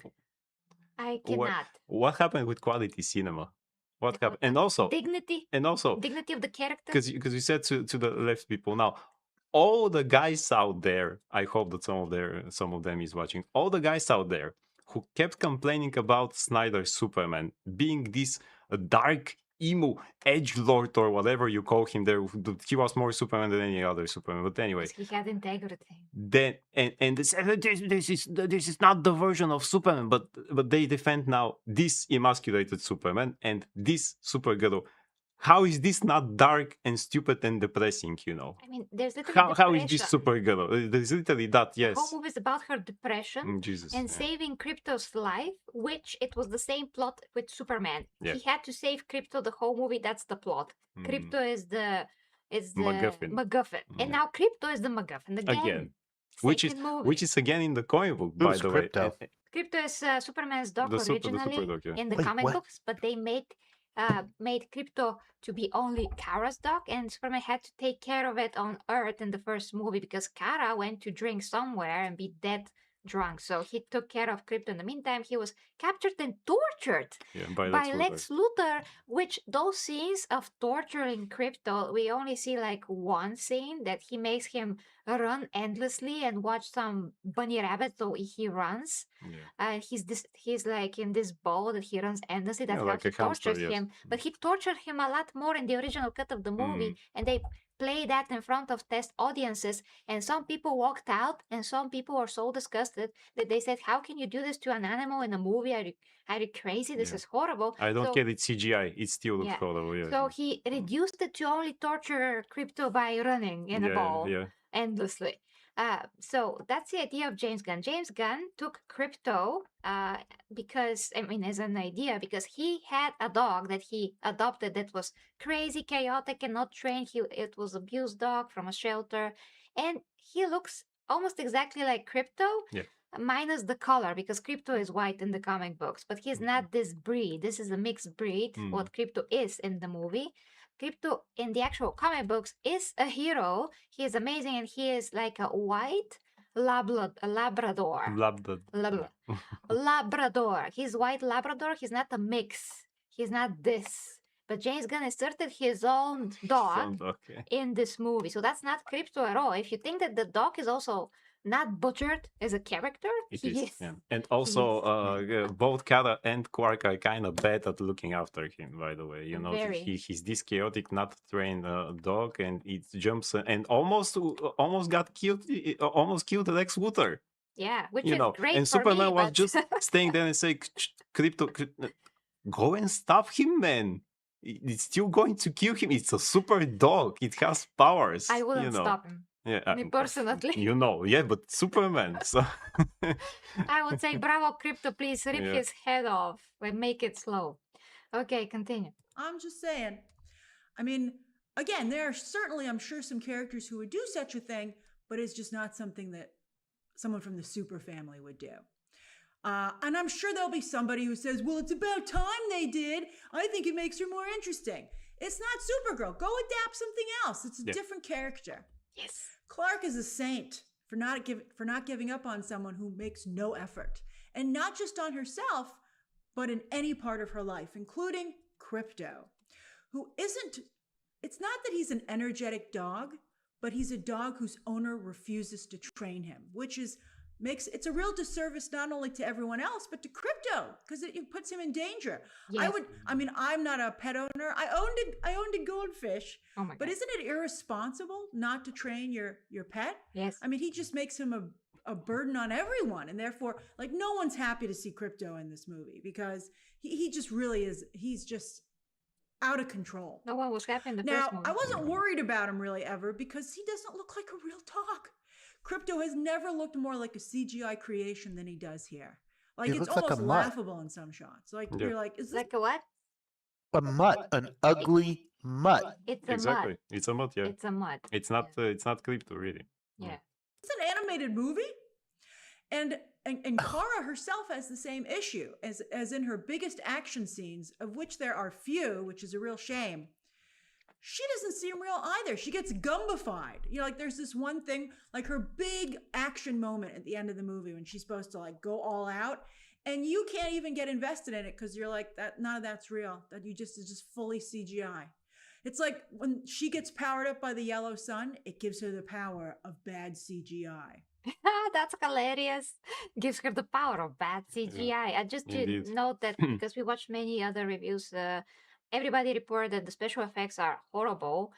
I What cannot. what happened with quality cinema? What happened? And also, Dignity dignity of the character. because you said to the left people now, all the guys out there, I hope that some of them is watching, all the guys out there who kept complaining about Snyder's Superman being this dark emo edge lord or whatever you call him there. He was more Superman than any other Superman, but anyway, Because he had integrity. then and they said this is not the version of Superman, but they defend now this emasculated Superman and this Supergirl. How is this not dark and stupid and depressing? I mean, there's literally How is this Supergirl? There's literally that. Yes. The whole movie is about her depression Jesus, and saving Krypto's life, which it was the same plot with Superman. Yeah. He had to save Krypto the whole movie. That's the plot. Krypto is the MacGuffin. And now Krypto is the MacGuffin again. Which is again in the comic book, by the way. Crypto is Superman's dog originally in the comic books, but they made Krypto to be only Kara's dog, and Superman had to take care of it on Earth in the first movie because Kara went to drink somewhere and be dead drunk. So he took care of Krypto. In the meantime, he was captured and tortured by Lex Luthor, which those scenes of torturing Krypto, we only see like one scene that he makes him run endlessly and watch some bunny rabbit so he runs. He's like in this ball that he runs endlessly. That's how he tortures him. But he tortured him a lot more in the original cut of the movie, and they play that in front of test audiences, and some people walked out, and some people were so disgusted that they said, "How can you do this to an animal in a movie? Are you crazy? This is horrible." I don't get it. CGI. It still looks horrible. Yeah. So he reduced it to only torture Krypto by running in a ball endlessly. So that's the idea of James Gunn. James Gunn took Krypto because, I mean, as an idea, because he had a dog that he adopted that was crazy, chaotic, and not trained. It was abused dog from a shelter, and he looks almost exactly like Krypto. Minus the color, because Krypto is white in the comic books, but he's not this breed. This is a mixed breed, what Krypto is in the movie. Krypto in the actual comic books is a hero. He is amazing, and he is like a white Labrador. Labrador. He's white Labrador. He's not a mix. He's not this. But James Gunn inserted his own dog in this movie. So that's not Krypto at all. If you think that the dog is also not butchered as a character, he is. And also, both Kara and Quark are kind of bad at looking after him, by the way. He's this chaotic, not trained dog, and it jumps and almost got killed, almost killed Lex Luthor. Yeah, which is great and for Superman me, was just staying there and saying, Krypto, go and stop him, man. It's still going to kill him. It's a super dog. It has powers. I wouldn't stop him. Yeah, me personally. But Superman. So I would say, bravo, Krypto, please rip his head off and make it slow. Okay, continue. I'm just saying. I mean, again, there are certainly, I'm sure, some characters who would do such a thing, but it's just not something that someone from the super family would do. And I'm sure there'll be somebody who says, well, it's about time they did. I think it makes her more interesting. It's not Supergirl. Go adapt something else. It's a different character. Yes. Clark is a saint for not giving up on someone who makes no effort. And not just on herself, but in any part of her life, including Krypto, who isn't, it's not that he's an energetic dog, but he's a dog whose owner refuses to train him, which it's a real disservice not only to everyone else, but to Krypto, because it puts him in danger. Yes. I'm not a pet owner. I owned a goldfish. Oh my God. But isn't it irresponsible not to train your pet? Yes. I mean, he just makes him a burden on everyone. And therefore, like, no one's happy to see Krypto in this movie because he just really is, he's just out of control. No one was happy in the first movie. I wasn't worried about him really ever because he doesn't look like a real dog. Krypto has never looked more like a CGI creation than he does here. Like, He it's looks like a almost mutt. laughable in some shots. Like, Yeah. you're like, is this Like a what? A mutt, an ugly mutt. It's a Exactly. mud. It's a mod, yeah. It's a mud. It's not Crypto, really. Yeah. an animated movie? And Kara herself has the same issue as in her biggest action scenes, of which there are few, which is a real shame. She doesn't seem real either. She gets gumbified. You know, like there's this one thing, like her big action moment at the end of the movie when she's supposed to like go all out, and you can't even get invested in it because you're like, that none of that's real. That you just is just fully CGI. It's like when she gets powered up by the yellow sun, it gives her the power of bad CGI. That's hilarious. Gives her the power of bad CGI. I just did Indeed. note that because we watched many other reviews, everybody reported that the special effects are horrible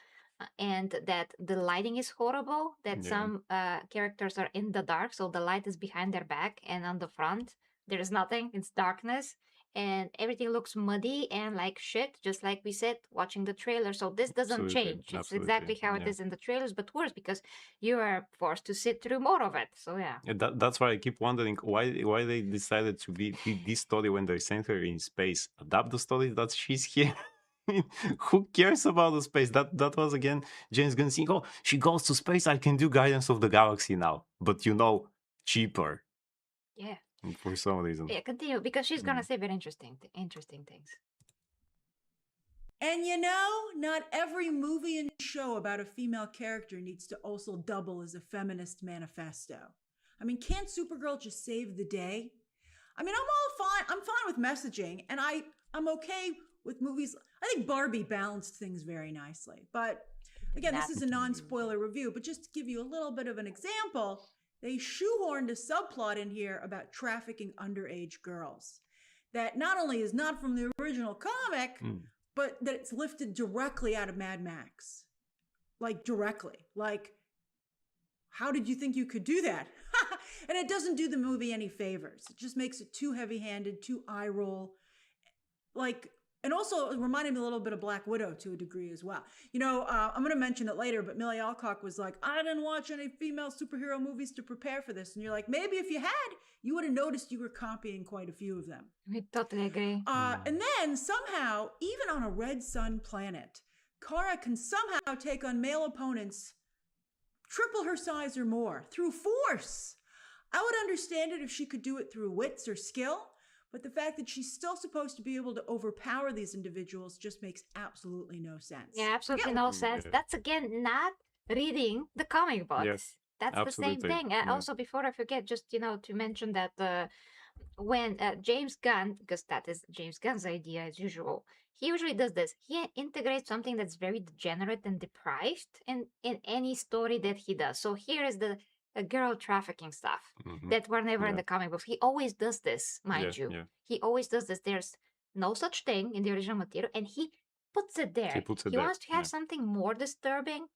and that the lighting is horrible, that Yeah. some characters are in the dark, so the light is behind their back, and on the front, there is nothing, it's darkness. And everything looks muddy and like shit, just like we said watching the trailer. So this doesn't Absolutely, change. It's absolutely, exactly how it yeah. is in the trailers, but worse because you are forced to sit through more of it. So yeah. Yeah, that's why I keep wondering why they decided to be this story when they sent her in space. Adapt the story that she's here. Who cares about the space? That was again James Gunn saying, "Oh, she goes to space. I can do Guardians of the Galaxy now." But cheaper. Yeah. For some reason. Yeah, continue because she's gonna say very interesting things. And you know, not every movie and show about a female character needs to also double as a feminist manifesto. I mean, can't Supergirl just save the day? I mean, I'm fine with messaging, and I'm okay with movies. I think Barbie balanced things very nicely. But again, this is a non-spoiler review, but just to give you a little bit of an example, they shoehorned a subplot in here about trafficking underage girls that not only is not from the original comic, but that it's lifted directly out of Mad Max. Like, directly. Like, how did you think you could do that? And it doesn't do the movie any favors. It just makes it too heavy-handed, too eye-roll. Like, and also it reminded me a little bit of Black Widow to a degree as well. You know, I'm going to mention it later, but Millie Alcock was like, I didn't watch any female superhero movies to prepare for this. And you're like, maybe if you had, you would have noticed you were copying quite a few of them. We totally agree. And then somehow, even on a red sun planet, Kara can somehow take on male opponents triple her size or more through force. I would understand it if she could do it through wits or skill, but the fact that she's still supposed to be able to overpower these individuals just makes absolutely no sense. Yeah, absolutely no sense. Yeah. That's again not reading the comic books. Yes, That's the same absolutely, thing. yeah. Also, before I forget, just to mention that when James Gunn, because that is James Gunn's idea as usual, he usually does this. He integrates something that's very degenerate and deprived in any story that he does. So here is the girl trafficking stuff that were never in the comic books. He always does this, mind you. Yeah. He always does this. There's no such thing in the original material, and he puts it there. He wants to have something more disturbing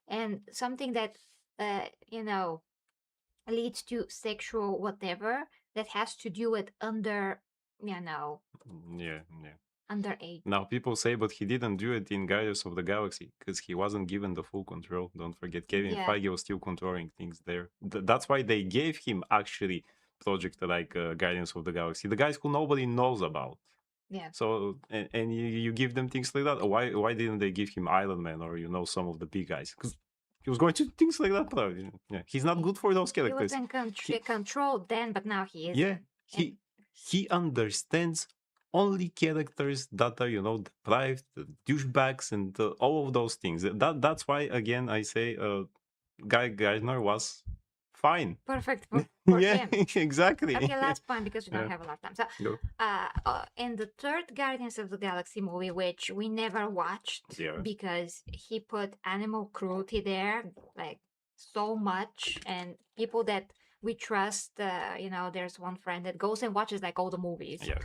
and something that leads to sexual whatever that has to do with underage. Now people say, but he didn't do it in Guardians of the Galaxy because he wasn't given the full control. Don't forget, Kevin Feige was still controlling things there. That's why they gave him actually projects like Guardians of the Galaxy, the guys who nobody knows about. Yeah. So and you give them things like that. Why didn't they give him Iron Man or some of the big guys? Because he was going to things like that. But, yeah, he's not good for those characters. He was in control then, but now he is. Yeah, he understands only characters that are deprived, douchebags, and all of those things. That's why again I say Guy Gardner was fine. Perfect for yeah, him. Exactly. Okay, last point because we don't have a lot of time. So, in the third Guardians of the Galaxy movie, which we never watched because he put animal cruelty there, like so much, and people that we trust, there's one friend that goes and watches like all the movies. Yeah.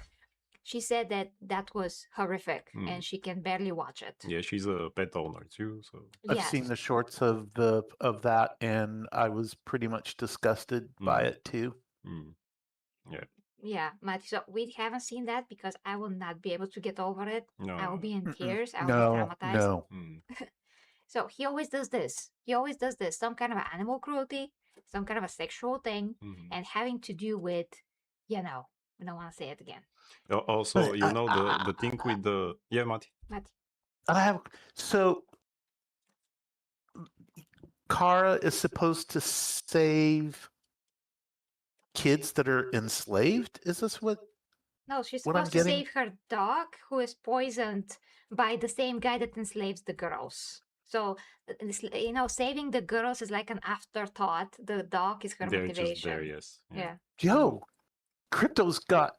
She said that was horrific and she can barely watch it. Yeah, she's a pet owner too. So I've seen the shorts of that, and I was pretty much disgusted by it too. Yeah. Yeah, Matthew. So we haven't seen that because I will not be able to get over it. No. I will be in tears. I will No, be traumatized. no. So he always does this. He always does this. Some kind of animal cruelty, some kind of a sexual thing, and having to do with, I don't want to say it again. Also, But the thing with the Mati. I have so Kara is supposed to save kids that are enslaved. Is this what? No, she's What I'm supposed to getting? save her dog, who is poisoned by the same guy that enslaves the girls. So, saving the girls is like an afterthought. The dog is her They're motivation. just there, yes. Yeah. Yo, Crypto's got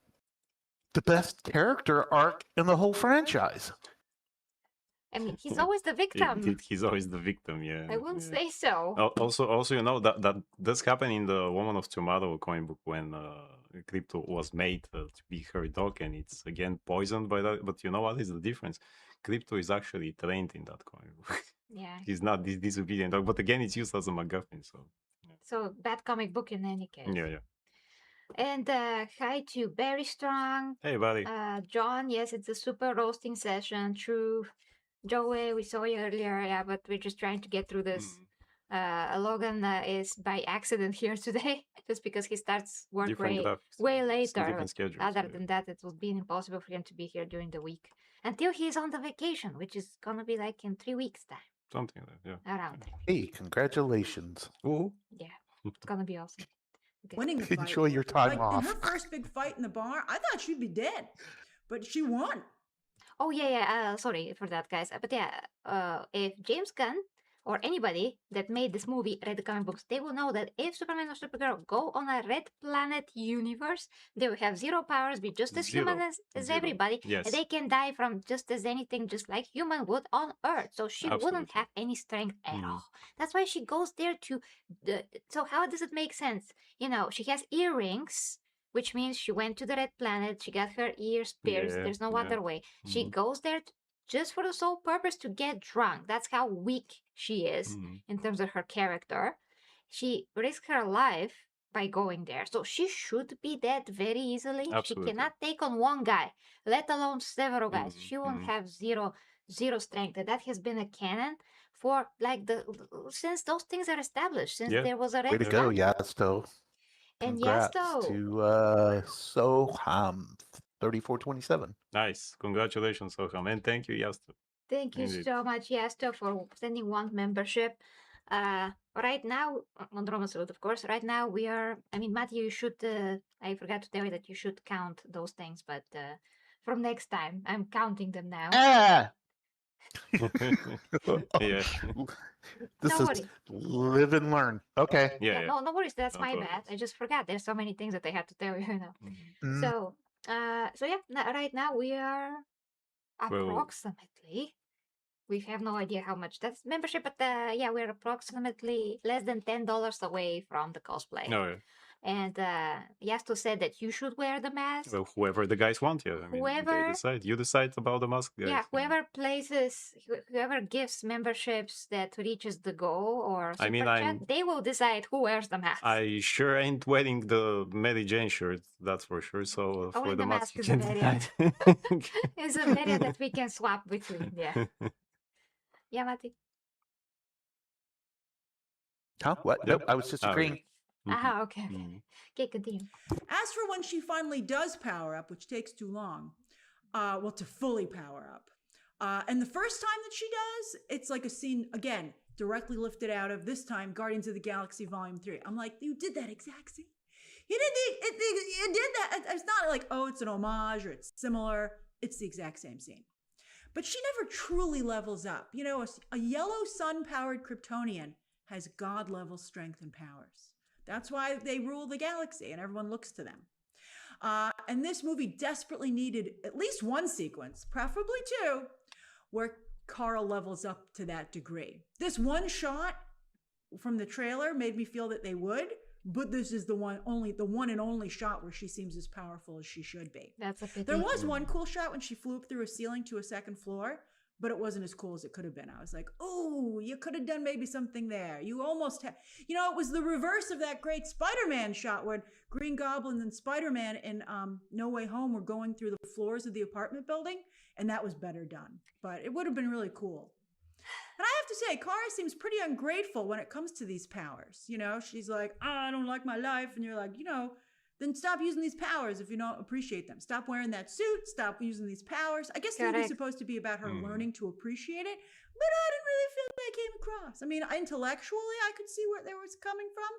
the best character arc in the whole franchise. I mean, he's always the victim. He's always the victim, yeah. I wouldn't say so. Also, that does happen in the Woman of Tomorrow comic book when Crypto was made to be her dog, and it's again poisoned by that. But you know what is the difference? Crypto is actually trained in that comic book. Yeah. He's not this disobedient dog, but again, it's used as a MacGuffin. So bad comic book in any case. Yeah. And hi to Very Strong. Hey, buddy. John, yes, it's a super roasting session. True. Joey, we saw you earlier, yeah, but we're just trying to get through this. Logan is by accident here today, just because he starts work way later. Other than that, it would be impossible for him to be here during the week until he's on the vacation, which is gonna be like in 3 weeks' time. Something like that, yeah. Around 3 weeks. Hey, congratulations. Ooh. Yeah, it's gonna be awesome. Okay. Winning the fight. Enjoy your time off. In her first big fight in the bar, I thought she'd be dead, but she won. Oh yeah. Sorry for that, guys. But yeah, if James Gunn or anybody that made this movie read the comic books, they will know that if Superman or Supergirl go on a red planet universe, they will have zero powers, be just as human as everybody, yes. and they can die from just as anything, just like human would on Earth. So she wouldn't have any strength at all. That's why she goes there to. So how does it make sense? She has earrings, which means she went to the red planet. She got her ears pierced. There's no other way. She goes there just for the sole purpose to get drunk. That's how weak she is in terms of her character. She risks her life by going there. So she should be dead very easily. Absolutely. She cannot take on one guy, let alone several guys. She won't have zero strength. And that has been a canon for since those things are established, since there was a red Way to go, Yasto. And Congrats Yasto to Soham 3427. Nice. Congratulations, Soham. And thank you, Yasto. Thank you so much, Yasto, for sending one membership. Right now, on Roman Salute, of course, right now we are, Matthew, you should, I forgot to tell you that you should count those things, but from next time, I'm counting them now. Yeah. This is live and learn. Okay. Yeah. No worries. That's my bad. I just forgot. There's so many things that I had to tell you now. So yeah, right now we are approximately. We have no idea how much that's membership, but yeah, we're approximately less than $10 away from the cosplay. No. Yeah. And Yasto said that you should wear the mask. Well, whoever the guys want, yeah. They decide. You decide about the mask, guys. Yeah, whoever gives memberships that reaches the goal or super chat, they will decide who wears the mask. I sure ain't wearing the Mary Jane shirt, that's for sure. So for the mask, you can decide. It's a variant that we can swap between, yeah. Yeah, Mati? Huh? What? Nope, I was just agreeing. Okay. Okay, continue. As for when she finally does power up, which takes too long, to fully power up. And the first time that she does, it's like a scene, again, directly lifted out of, this time, Guardians of the Galaxy Volume 3. I'm like, you did that exact scene. You did that. It's not like, oh, it's an homage or it's similar. It's the exact same scene. But she never truly levels up. A yellow sun-powered Kryptonian has God-level strength and powers. That's why they rule the galaxy and everyone looks to them. And this movie desperately needed at least one sequence, preferably two, where Kara levels up to that degree. This one shot from the trailer made me feel that they would, but this is the one and only shot where she seems as powerful as she should be. That's a pity. There was one cool shot when she flew up through a ceiling to a second floor, but it wasn't as cool as it could have been. I was like, oh, you could have done maybe something there. You almost had, it was the reverse of that great Spider-Man shot when Green Goblin and Spider-Man in No Way Home were going through the floors of the apartment building, and that was better done. But it would have been really cool. And I have to say, Kara seems pretty ungrateful when it comes to these powers. You know, she's like, I don't like my life. And you're like, then stop using these powers if you don't appreciate them. Stop wearing that suit. Stop using these powers. I guess the movie's supposed to be about her learning to appreciate it, but I didn't really feel that came across. I mean, intellectually, I could see where they was coming from,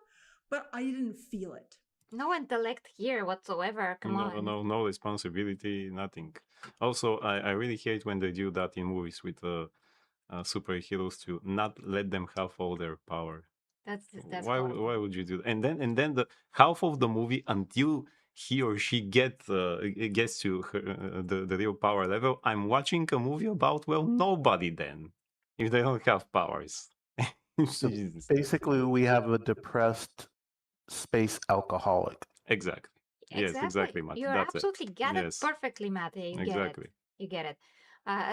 but I didn't feel it. No intellect here whatsoever. Come on. No responsibility, nothing. Also, I really hate when they do that in movies with superheroes to not let them have all their power. That's why would you do that? And then the half of the movie until he or she gets to the real power level, I'm watching a movie about nobody then if they don't have powers. So basically, we have a depressed space alcoholic. Exactly. Yes, exactly, Matt. You absolutely get it perfectly, Matt. You exactly. You get it.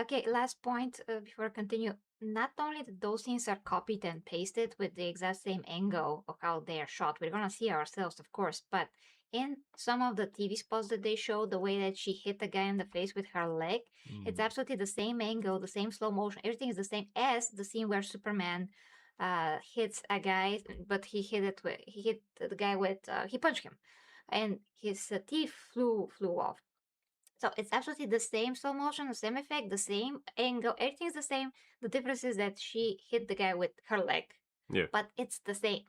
Okay, last point before I continue. Not only that those scenes are copied and pasted with the exact same angle of how they are shot, we're gonna see ourselves, of course, but in some of the TV spots that they show, the way that she hit the guy in the face with her leg, it's absolutely the same angle, the same slow motion, everything is the same as the scene where Superman hits a guy, but he hit the guy with he punched him, and his teeth flew off. So it's absolutely the same slow motion, the same effect, the same angle, everything's the same. The difference is that she hit the guy with her leg. Yeah. But it's the same.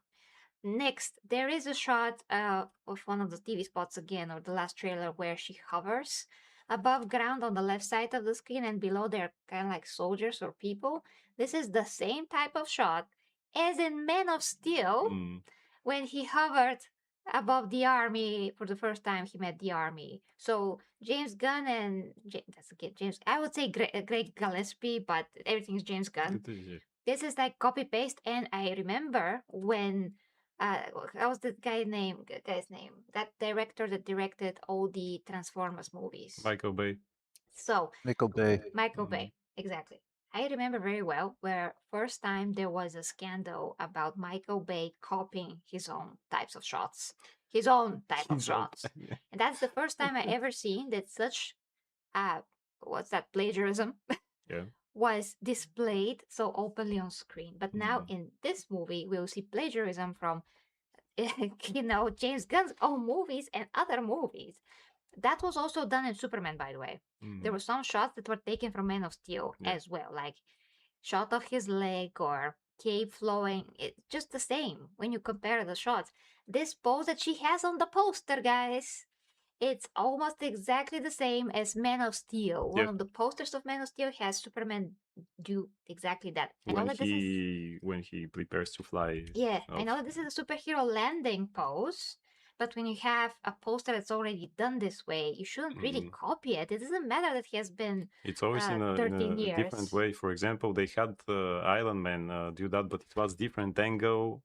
Next, there is a shot of one of the TV spots again, or the last trailer, where she hovers above ground on the left side of the screen, and below they're kind of like soldiers or people. This is the same type of shot as in Man of Steel, when he hovered above the army for the first time he met the army. So James Gunn and James, I would say Greg Gillespie, but everything's James Gunn. This is like copy paste, and I remember when how was the guy's name? That director that directed all the Transformers movies. Michael Bay. So Michael Bay. Michael Bay, exactly. I remember very well where first time there was a scandal about Michael Bay copying his own types of shots, his own type of shots, and that's the first time I ever seen that such what's that, plagiarism was displayed so openly on screen. But now in this movie, we'll see plagiarism from James Gunn's own movies and other movies. That was also done in Superman, by the way. There were some shots that were taken from Man of Steel as well, like shot of his leg or cape flowing. It's just the same when you compare the shots. This pose that she has on the poster, guys, it's almost exactly the same as Man of Steel. One of the posters of Man of Steel has Superman do exactly that. When he prepares to fly. Yeah, I know this is a superhero landing pose, but when you have a poster that's already done this way, you shouldn't really copy it. It doesn't matter that he has been it's always in a different way. For example, they had Iron Man do that, but it was different angle.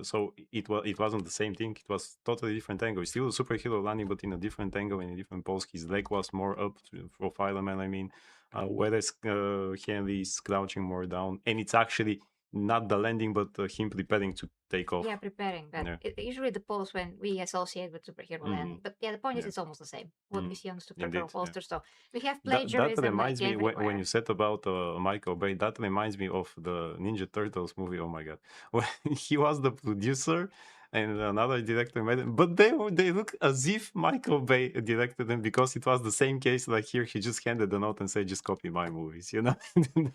So it wasn't the same thing. It was totally different angle. It's still a superhero landing, but in a different angle, in a different pose. His leg was more up of Iron Man, I mean. Whereas Henry is crouching more down. And it's actually not the landing, but him preparing to take off. Yeah, preparing. But usually the pose when we associate with superhero landing. But the point is it's almost the same. What we see on the Supergirl poster. So we have plagiarism. That reminds me, when you said about Michael Bay, that reminds me of the Ninja Turtles movie. Oh my God. When he was the producer and another director made it, but they look as if Michael Bay directed them, because it was the same case. Like here, he just handed the note and said, "Just copy my movies,"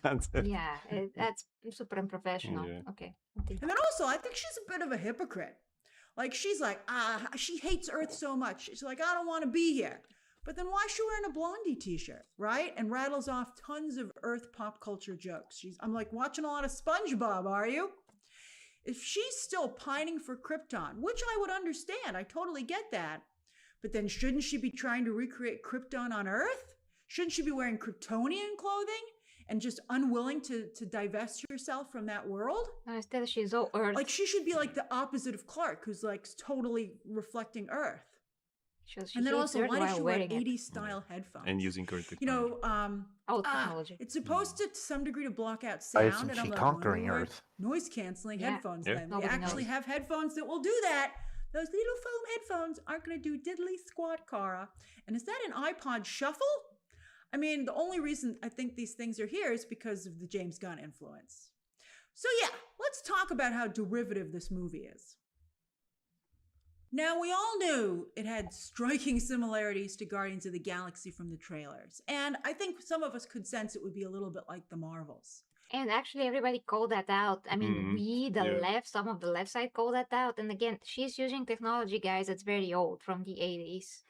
That's it. Yeah, that's super unprofessional. Yeah. Okay. And then also, I think she's a bit of a hypocrite. Like she's like, she hates Earth so much. She's like, I don't want to be here. But then why is she wearing a Blondie t-shirt, right? And rattles off tons of Earth pop culture jokes. I'm like, watching a lot of SpongeBob, are you? If she's still pining for Krypton, which I would understand, I totally get that. But then shouldn't she be trying to recreate Krypton on Earth? Shouldn't she be wearing Kryptonian clothing and just unwilling to divest herself from that world? Instead, she's all Earth. Like she should be like the opposite of Clark, who's like totally reflecting Earth. And then also, why does she wear 80s style headphones? And using good technology. It's supposed to some degree to block out sound. Why isn't she conquering Earth? Noise canceling headphones. Then they actually have headphones that will do that. Those little foam headphones aren't going to do diddly squat, Cara. And is that an iPod Shuffle? I mean, the only reason I think these things are here is because of the James Gunn influence. So yeah, let's talk about how derivative this movie is. Now, we all knew it had striking similarities to Guardians of the Galaxy from the trailers, and I think some of us could sense it would be a little bit like the Marvels. And actually, everybody called that out. I mean, some of the left side called that out. And again, she's using technology, guys, that's very old from the 80s.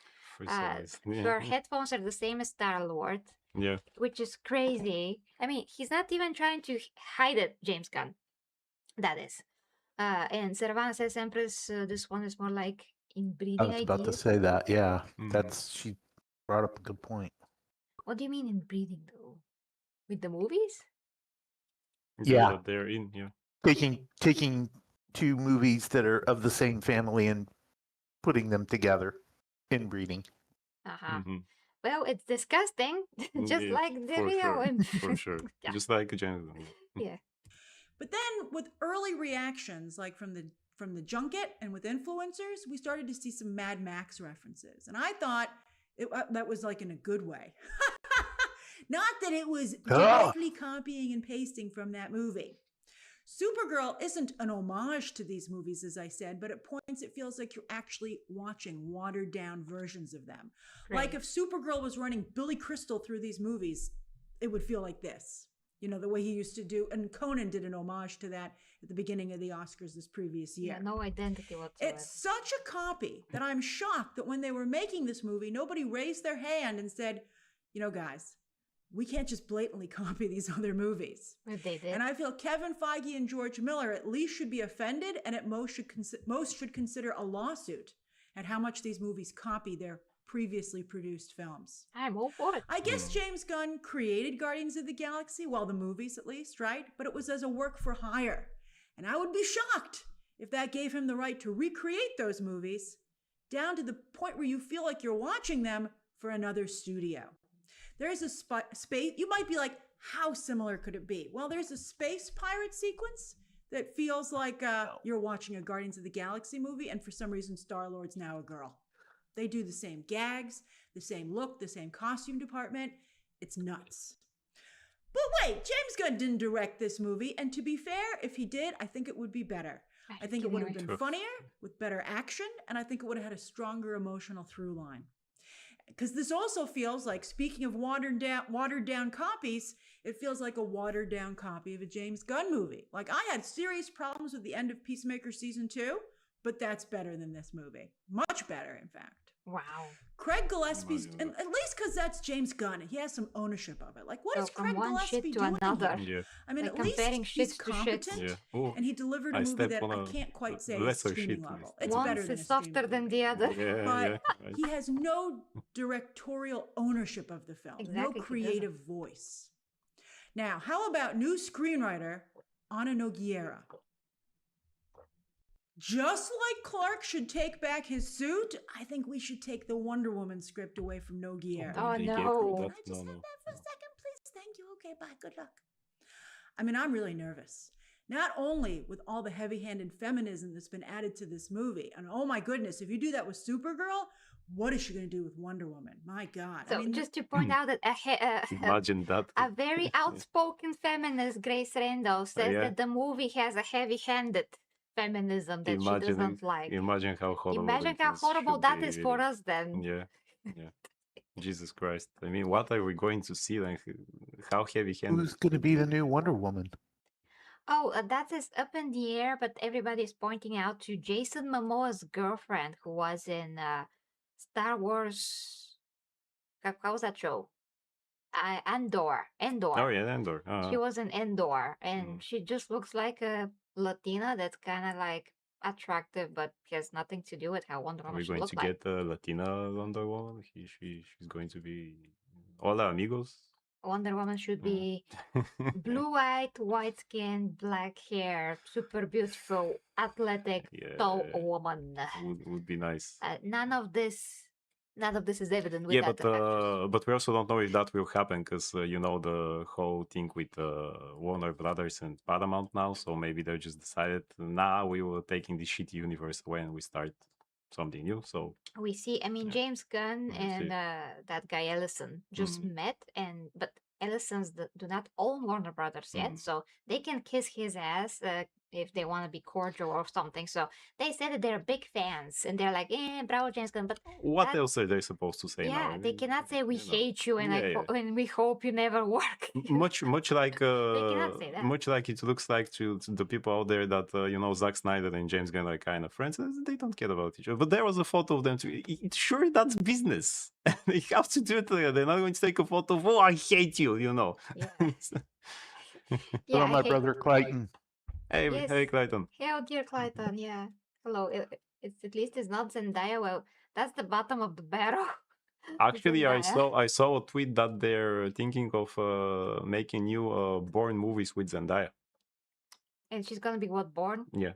Her headphones are the same as Star-Lord. Yeah. Which is crazy. I mean, he's not even trying to hide it, James Gunn. That is. And Cervantes says Empress, this one is more like inbreeding. I was about to say that, yeah. She brought up a good point. What do you mean inbreeding, though? With the movies? Yeah. They're in, yeah. Taking two movies that are of the same family and putting them together, inbreeding. Well, it's disgusting, just like the real. For sure. Yeah. Just like a James. Yeah. But then, with early reactions, like from the junket and with influencers, we started to see some Mad Max references, and I thought that was like in a good way. Not that it was directly copying and pasting from that movie. Supergirl isn't an homage to these movies, as I said, but at points it feels like you're actually watching watered down versions of them. Right. Like if Supergirl was running Billy Crystal through these movies, it would feel like this. You know, the way he used to do, and Conan did an homage to that at the beginning of the Oscars this previous year. Yeah, no identity whatsoever. It's such a copy that I'm shocked that when they were making this movie, nobody raised their hand and said, you know, guys, we can't just blatantly copy these other movies. They did. And I feel Kevin Feige and George Miller at least should be offended, and at most should consider a lawsuit at how much these movies copy their previously produced films. I'm all for it. I guess James Gunn created Guardians of the Galaxy, well, the movies at least, right? But it was as a work for hire. And I would be shocked if that gave him the right to recreate those movies down to the point where you feel like you're watching them for another studio. There's a space, you might be like, how similar could it be? Well, there's a space pirate sequence that feels like you're watching a Guardians of the Galaxy movie, and for some reason, Star-Lord's now a girl. They do the same gags, the same look, the same costume department. It's nuts. But wait, James Gunn didn't direct this movie, and to be fair, if he did, I think it would be better. I think it would have been funnier, with better action, and I think it would have had a stronger emotional through line. Because this also feels like, speaking of watered down copies, it feels like a watered down copy of a James Gunn movie. Like, I had serious problems with the end of Peacemaker Season 2, but that's better than this movie. Much better, in fact. Wow. Craig Gillespie's, and at least because that's James Gunn, he has some ownership of it. Like, what is Craig Gillespie doing here? Yeah. I mean, like, at least he's competent, and he delivered a movie that I can't quite say is streaming level. It's better than softer than the other. But he has no directorial ownership of the film, no creative voice. Now, how about new screenwriter Ana Nogueira? Just like Clark should take back his suit, I think we should take the Wonder Woman script away from Nogueira. Oh, no. Can I just have that for a second, please? Thank you. Okay, bye. Good luck. I mean, I'm really nervous. Not only with all the heavy-handed feminism that's been added to this movie, and oh my goodness, if you do that with Supergirl, what is she going to do with Wonder Woman? My God. So, I mean, just to point out that imagine that. A very outspoken feminist, Grace Randolph, says that the movie has a heavy-handed feminism that she doesn't like. Imagine how horrible that is for us then. Yeah. Jesus Christ. I mean, what are we going to see? Like, how heavy-handed? Who's going to be the new Wonder Woman? Oh, that is up in the air, but everybody's pointing out to Jason Momoa's girlfriend, who was in Star Wars. How was that show? Andor. Oh, yeah, Andor. She was in Andor, and she just looks like a Latina that's kind of like attractive, but has nothing to do with how Wonder Woman should look like. Are we going to get a Latina Wonder Woman? She's going to be Hola, amigos. Wonder Woman should be blue-eyed, white-skinned, black hair, super beautiful, athletic, tall woman. Would be nice. None of this is evident with that. Yeah, but we also don't know if that will happen because you know the whole thing with Warner Brothers and Paramount now. So maybe they just decided, we will take in the shitty universe when we start something new. So we see. I mean, James Gunn and that guy Ellison just met, but Ellisons do not own Warner Brothers yet, so they can kiss his ass if they want to be cordial or something. So they said that they're big fans, and they're like, bravo, James Gunn. But what else are they supposed to say now? yeah, they cannot say we you know. hate you and and we hope you never work. much like They cannot say that. much like it looks like to the people out there that Zack Snyder and James Gunn are kind of friends. They don't care about each other. But there was a photo of them too. Sure, that's business. They have to do it together. They're not going to take a photo of, oh, I hate you, Yeah. Hello, my brother Clayton. Hey, Yes. hey, Clayton. Hello, dear Clayton. Yeah. Hello. It's at least it's not Zendaya. Well, that's the bottom of the barrel. Actually, I Zendaya. saw a tweet that they're thinking of making new Bourne movies with Zendaya. And she's gonna be what, Bourne? Yeah.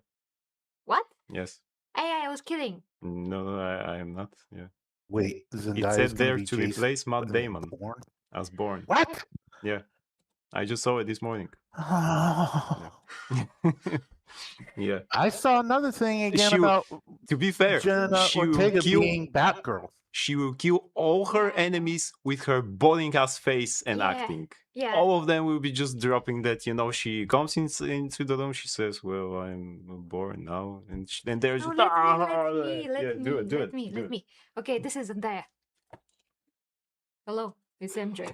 What? Yes. Hey, I was kidding. No, I am not. Yeah. Wait, Zendaya It said is gonna there be to Jason replace Matt Damon Bourne? as Bourne. What? Yeah. I just saw it this morning. Oh. Yeah. I saw another thing again about to be fair, Jenna Ortega being Batgirl. She will kill all her enemies with her boring ass face and acting. Yeah. All of them will be just dropping that, she comes into the room, she says, well, I'm born now. And there's let me. Okay, this is Zendaya. Hello, it's MJ.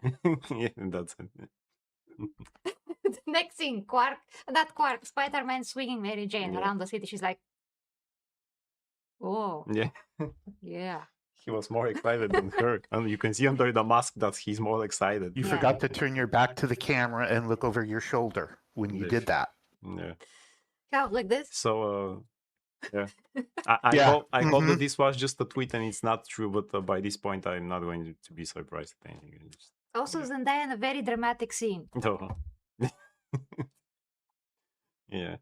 Yeah, that's it. The next scene, Spider-Man swinging Mary Jane around the city. She's like, oh. Yeah. Yeah. He was more excited than her. And you can see under the mask that he's more excited. You forgot to turn your back to the camera and look over your shoulder when you did that. Yeah. How, like this? So, yeah. I hope that this was just a tweet and it's not true, but by this point, I'm not going to be surprised at anything. Also, Zendaya in a very dramatic scene. No. Yeah.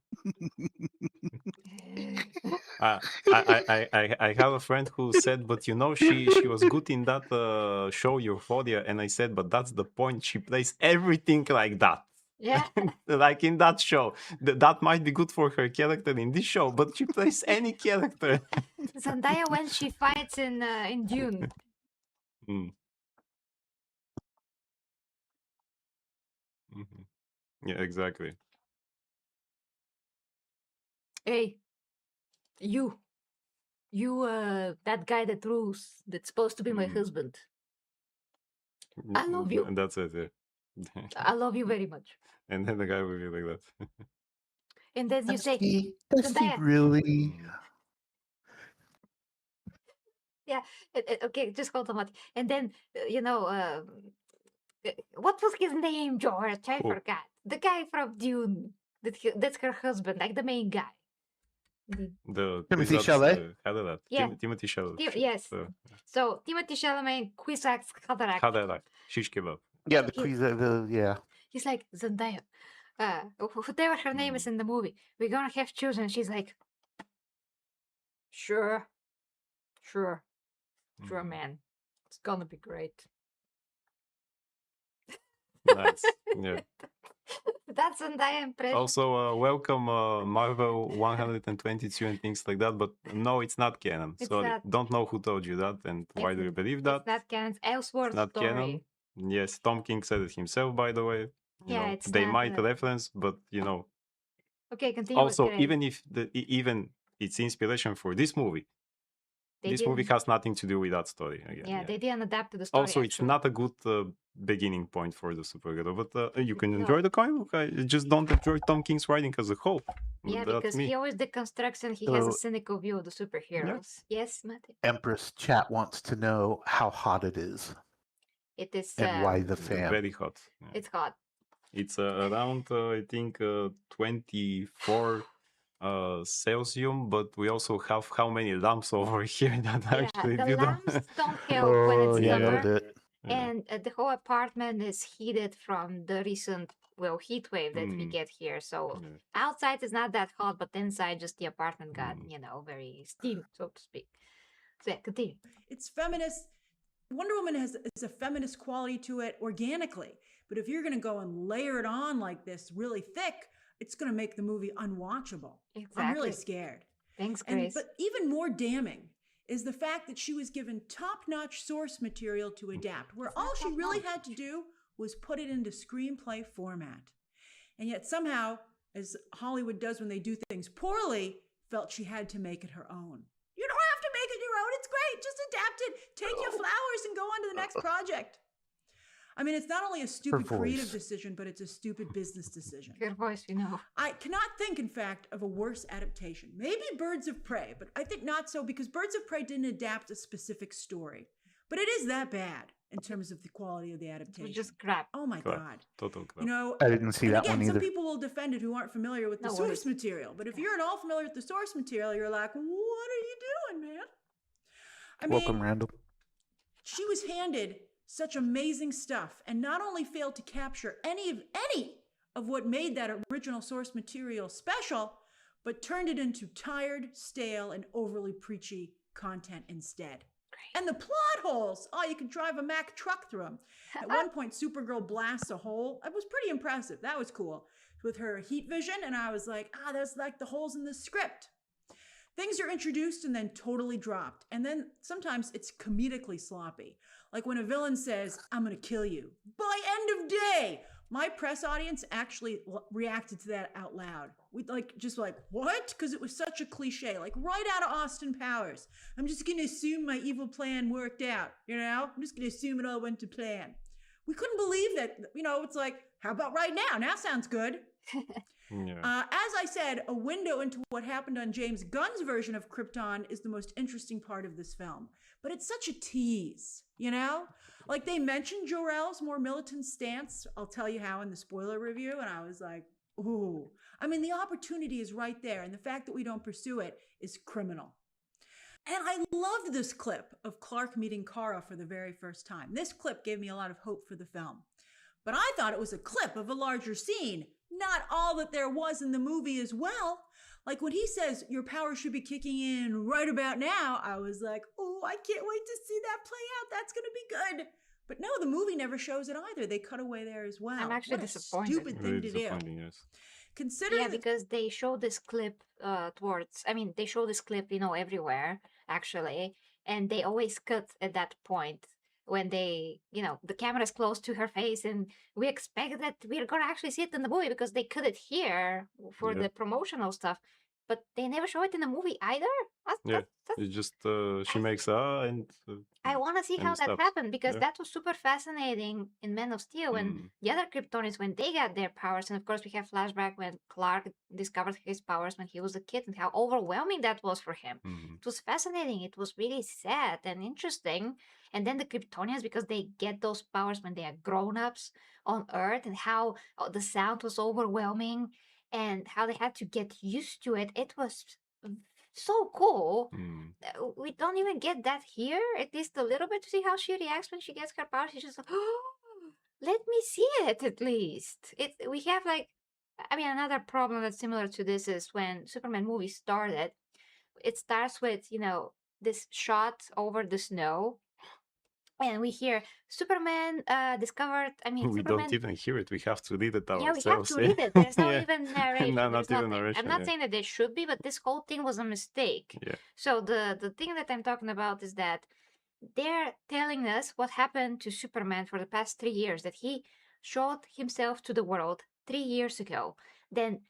I have a friend who said, but she was good in that show Euphoria, and I said, but that's the point. She plays everything like that. Yeah. Like in that show. That might be good for her character in this show, but she plays any character. Zendaya when she fights in Dune. Yeah, exactly. Hey, you, that guy that's supposed to be my husband. I love you. And that's it. Yeah. I love you very much. And then the guy will be like that. And then you say, does he really? Yeah. Okay, just hold on. And then what was his name, George? I forgot. The guy from Dune. That's her husband, like the main guy. The Timothy Chalamet. Yeah. Timothy Chalamet. Yes. So Timothy Chalamet, Kwisatz Haderach. Shish kebab. Yeah, yeah. He's like, Zendaya, whatever her name is in the movie, we're gonna have children. She's like, sure, man, it's gonna be great. Nice. Yeah. That's Zendaya impression. Also, welcome Marvel 122 and things like that, but no, it's not canon. Sorry, don't know who told you that and why do you believe that? It's not canon. It's Elseworlds not story. Canon. Yes, Tom King said it himself, by the way. They might reference, but Okay, continue. Also, even if it's inspiration for this movie, movie has nothing to do with that story. Again, they didn't adapt to the story. Also, it's not a good beginning point for the Supergirl, but you can enjoy the comic book. I just don't enjoy Tom King's writing as a whole. Yeah, because he always deconstructs and he has a cynical view of the superheroes. Yes, Mate? Empress Chat wants to know how hot it is. It is. And why the fan? Very hot. Yeah. It's hot. It's around, I think, 24 Celsius, but we also have how many lamps over here that actually the lamps don't help when it's summer. And the whole apartment is heated from the recent heat wave that we get here. So outside is not that hot, but inside just the apartment got very steamed, so to speak. So yeah, continue. It's feminist. Wonder Woman has a feminist quality to it organically, but if you're going to go and layer it on like this really thick, it's going to make the movie unwatchable. Exactly. I'm really scared. Thanks, Grace. But even more damning is the fact that she was given top-notch source material to adapt, where all she really had to do was put it into screenplay format. And yet somehow, as Hollywood does when they do things poorly, felt she had to make it her own. You don't have to make it your own. It's great. Just adapt it. Take your flowers and go on to the next project. I mean, it's not only a stupid creative decision, but it's a stupid business decision. Good voice, we know. I cannot think, in fact, of a worse adaptation. Maybe Birds of Prey, but I think not so, because Birds of Prey didn't adapt a specific story. But it is that bad in terms of the quality of the adaptation. It was just crap. Oh my God. Total crap. You know, I didn't see that again, one some either. people will defend it who aren't familiar with the source material. But if you're at all familiar with the source material, you're like, what are you doing, man? I mean, Welcome, Randall. She was handed such amazing stuff and not only failed to capture any of what made that original source material special, but turned it into tired, stale, and overly preachy content instead. And the plot holes, oh, you could drive a Mack truck through them. At one point, Supergirl blasts a hole. It was pretty impressive. That was cool. With her heat vision, and I was like, that's like the holes in the script. Things are introduced and then totally dropped. And then sometimes it's comedically sloppy. Like when a villain says, I'm going to kill you. By end of day. My press audience actually reacted to that out loud. We just what? Because it was such a cliche, like right out of Austin Powers. I'm just going to assume my evil plan worked out. You know, I'm just going to assume it all went to plan. We couldn't believe that, it's like, how about right now? Now sounds good. Yeah. As I said, a window into what happened on James Gunn's version of Krypton is the most interesting part of this film. But it's such a tease, Like they mentioned Jor-El's more militant stance. I'll tell you how in the spoiler review. And I was like, ooh. I mean, the opportunity is right there. And the fact that we don't pursue it is criminal. And I loved this clip of Clark meeting Kara for the very first time. This clip gave me a lot of hope for the film. But I thought it was a clip of a larger scene, not all that there was in the movie as well. Like when he says, your power should be kicking in right about now, I was like, oh, I can't wait to see that play out. That's going to be good. But no, the movie never shows it either. They cut away there as well. I'm actually what disappointed. A stupid thing to do. Yes. Considering because they show this clip they show this clip, everywhere, actually. And they always cut at that point when they, the camera is close to her face and we expect that we're going to actually see it in the movie because they cut it here for the promotional stuff. But they never show it in the movie either. It's just she makes and I want to see how that happened because that was super fascinating in Man of Steel and the other Kryptonians when they got their powers. And of course, we have flashback when Clark discovered his powers when he was a kid and how overwhelming that was for him. It was fascinating. It was really sad and interesting. And then the Kryptonians, because they get those powers when they are grown-ups on Earth and how the sound was overwhelming and how they had to get used to it. It was so cool. We don't even get that here, at least a little bit, to see how she reacts when she gets her powers. She's just like, oh, let me see it at least. We have another problem that's similar to this is when Superman movie started, it starts with, this shot over the snow. And we hear Superman discovered. we Superman, don't even hear it. We have to read it ourselves. Yeah, we have to read it. There's not even narration. No, not even narration. I'm not saying that there should be, but this whole thing was a mistake. Yeah. So the thing that I'm talking about is that they're telling us what happened to Superman for the past 3 years. That he showed himself to the world 3 years ago. Then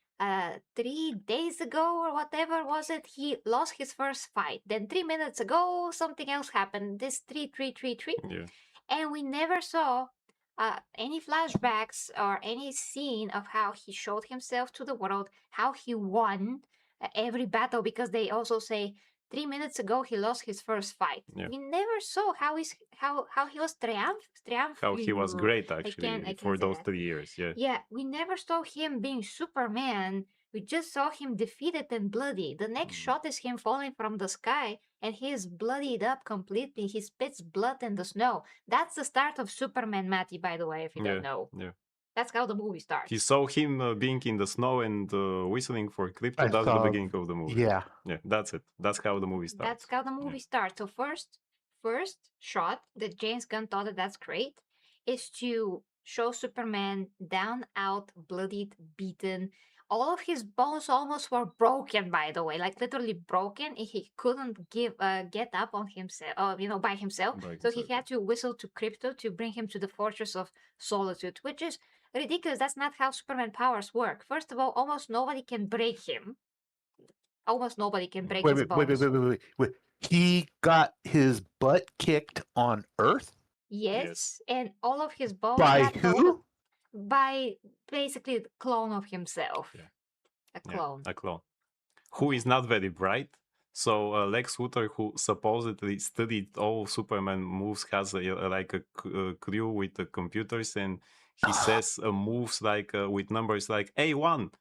3 days ago or whatever was it, he lost his first fight. Then 3 minutes ago, something else happened. This 3. Yeah. And we never saw any flashbacks or any scene of how he showed himself to the world, how he won every battle, because they also say 3 minutes ago he lost his first fight. Yeah. We never saw how he was triumphant. How he was great actually for those 3 years. Yeah. Yeah, we never saw him being Superman. We just saw him defeated and bloody. The next shot is him falling from the sky and he is bloodied up completely. He spits blood in the snow. That's the start of Superman, Matty, by the way, if you don't know. Yeah. That's how the movie starts. He saw him being in the snow and whistling for Krypton. That's the beginning of the movie. Yeah. Yeah, that's it. That's how the movie starts. That's how the movie starts. So first shot that James Gunn thought that's great is to show Superman down, out, bloodied, beaten, all of his bones almost were broken, by the way, like literally broken. He couldn't get up on himself, by himself. So he had to whistle to Krypton to bring him to the Fortress of Solitude, which is ridiculous. That's not how Superman powers work. First of all, almost nobody can break him. Almost nobody can break his bones. Wait. He got his butt kicked on Earth? Yes, and all of his bones By got who? by basically the clone of himself. Yeah. A clone. A clone. Who is not very bright. So Lex Luthor, who supposedly studied all Superman moves, has a crew with computers, and he says moves like with numbers like A1,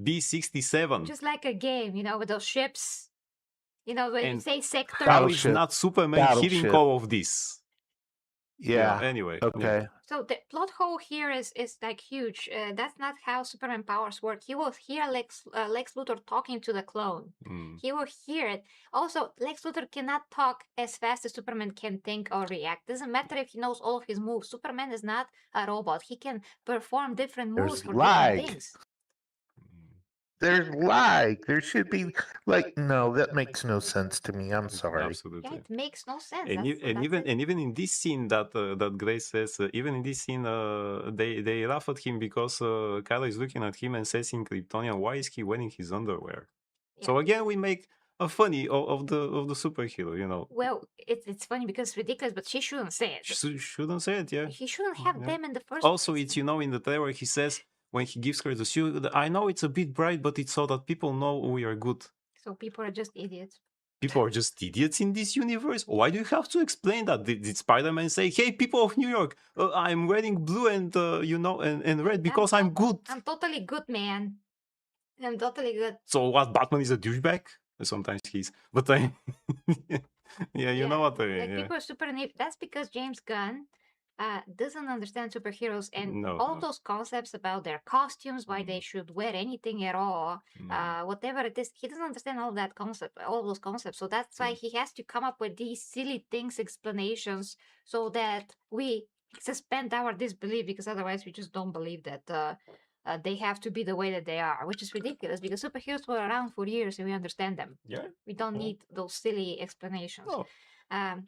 B67. Just like a game, with those ships. When you say sector. How is not Superman hearing all of this? Yeah. Anyway. Okay. Yeah. So the plot hole here is like huge. That's not how Superman powers work. He will hear Lex Luthor talking to the clone. He will hear it. Also, Lex Luthor cannot talk as fast as Superman can think or react. Doesn't matter if he knows all of his moves. Superman is not a robot. He can perform different moves for different things. There's lag. There should be no, that makes no sense to me. I'm sorry. Absolutely. Yeah, it makes no sense. And even in this scene that Grace says, even in this scene, they laugh at him because Kyle is looking at him and says in Kryptonian, "Why is he wearing his underwear?" Yeah. So again, we make a funny of the superhero, Well, it's funny because it's ridiculous, but she shouldn't say it. She shouldn't say it, yeah. He shouldn't have them in the first also, place. it's, in the trailer, he says, when he gives her the suit, I know it's a bit bright, but it's so that people know we are good. So people are just idiots. People are just idiots in this universe? Why do you have to explain that? Did Spider-Man say, hey, people of New York, I'm wearing blue and, and red because I'm good? I'm totally good, man. I'm totally good. So what, Batman is a douchebag? Sometimes he's, but I... you know what I mean. Like, people are super naive. That's because James Gunn doesn't understand superheroes and all those concepts about their costumes, why they should wear anything at all, whatever it is. He doesn't understand all those concepts. So that's why he has to come up with these silly things, explanations, so that we suspend our disbelief, because otherwise we just don't believe that they have to be the way that they are, which is ridiculous because superheroes were around for years and we understand them. Yeah. We don't need those silly explanations. Oh.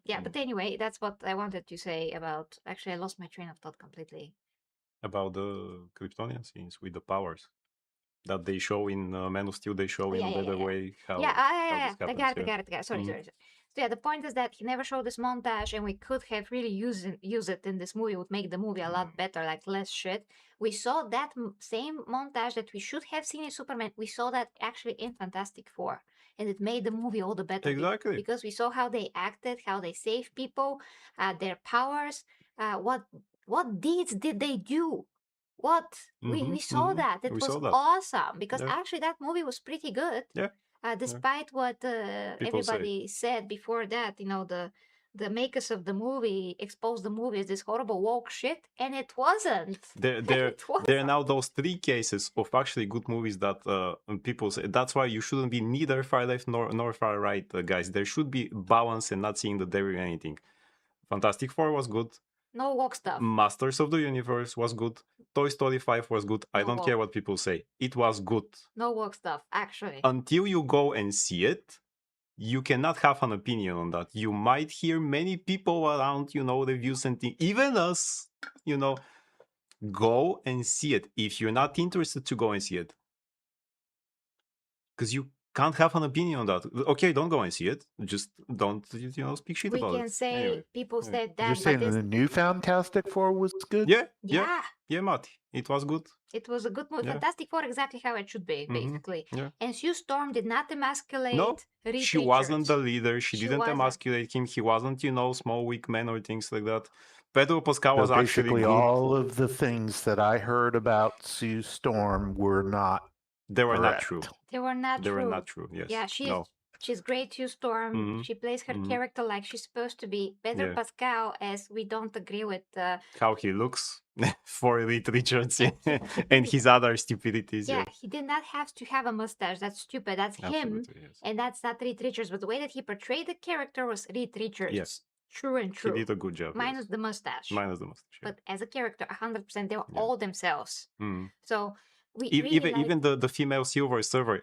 But anyway, that's what I wanted to say about. Actually, I lost my train of thought completely. About the Kryptonian scenes with the powers that they show in Man of Steel. They show in a better way how. I got it. Sorry. So yeah, the point is that he never showed this montage, and we could have really used it in this movie. It would make the movie a lot better, like less shit. We saw that same montage that we should have seen in Superman. We saw that actually in Fantastic Four, and it made the movie all the better. Exactly. Because we saw how they acted, how they saved people, their powers, what deeds did they do? We saw that. It was awesome because actually that movie was pretty good. Yeah. Despite what everybody said before that, the makers of the movie exposed the movie as this horrible woke shit, and it wasn't. There are now those 3 cases of actually good movies that people say. That's why you shouldn't be neither far left nor far right, guys. There should be balance and not seeing the devil in anything. Fantastic Four was good. No woke stuff. Masters of the Universe was good. Toy Story 5 was good. I don't care what people say. It was good. No woke stuff, actually. Until you go and see it, you cannot have an opinion on that. You might hear many people around, reviews and things, even us, go and see it. If you're not interested to go and see it, because you can't have an opinion on that. Okay, don't go and see it. Just don't, speak shit about it. We can say anyway. People said that. You're saying the new Fantastic Four was good? Yeah, Mati. It was good. It was a good movie. Yeah. Fantastic Four, exactly how it should be, basically. Yeah. And Sue Storm did not emasculate Reed she Richards. Wasn't the leader. She didn't emasculate him. He wasn't, small, weak man or things like that. Pedro Pascal was actually good. All of the things that I heard about Sue Storm were not They were correct. not true. They were not They true. were not true, yes. Yeah, she's great, Sue Storm. She plays her character like she's supposed to be. Pedro Pascal, as we don't agree with... how he looks for Reed Richards and his other stupidities. Yeah, he did not have to have a mustache. That's stupid. That's him. Yes. And that's not Reed Richards. But the way that he portrayed the character was Reed Richards. Yes. True and true. He did a good job. Minus the mustache. Minus the mustache. But as a character, 100%, they were all themselves. So We really even the female Silver Surfer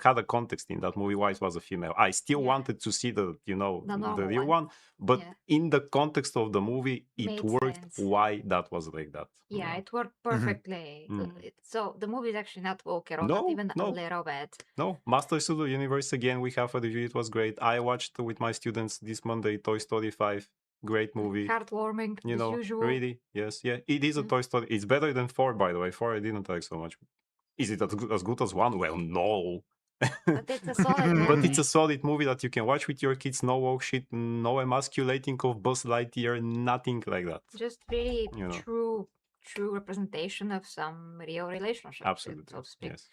had a context in that movie why it was a female. I still wanted to see the the real one, but in the context of the movie, it worked. Sense. Why that was like that? Yeah, it worked perfectly. So the movie is actually not woke at all, not even a little bit. No, Masters of the Universe again. We have a review. It was great. I watched with my students this Monday. Toy Story 5. Great movie. Heartwarming, as usual. Really, yes, yeah. It is a Toy Story. It's better than 4, by the way. 4 I didn't like so much. Is it as good as 1? Well, no. But it's a solid movie. But it's a solid movie that you can watch with your kids. No woke shit, no emasculating of Buzz Lightyear, nothing like that. Just really true representation of some real relationship. Absolutely, so to speak. yes.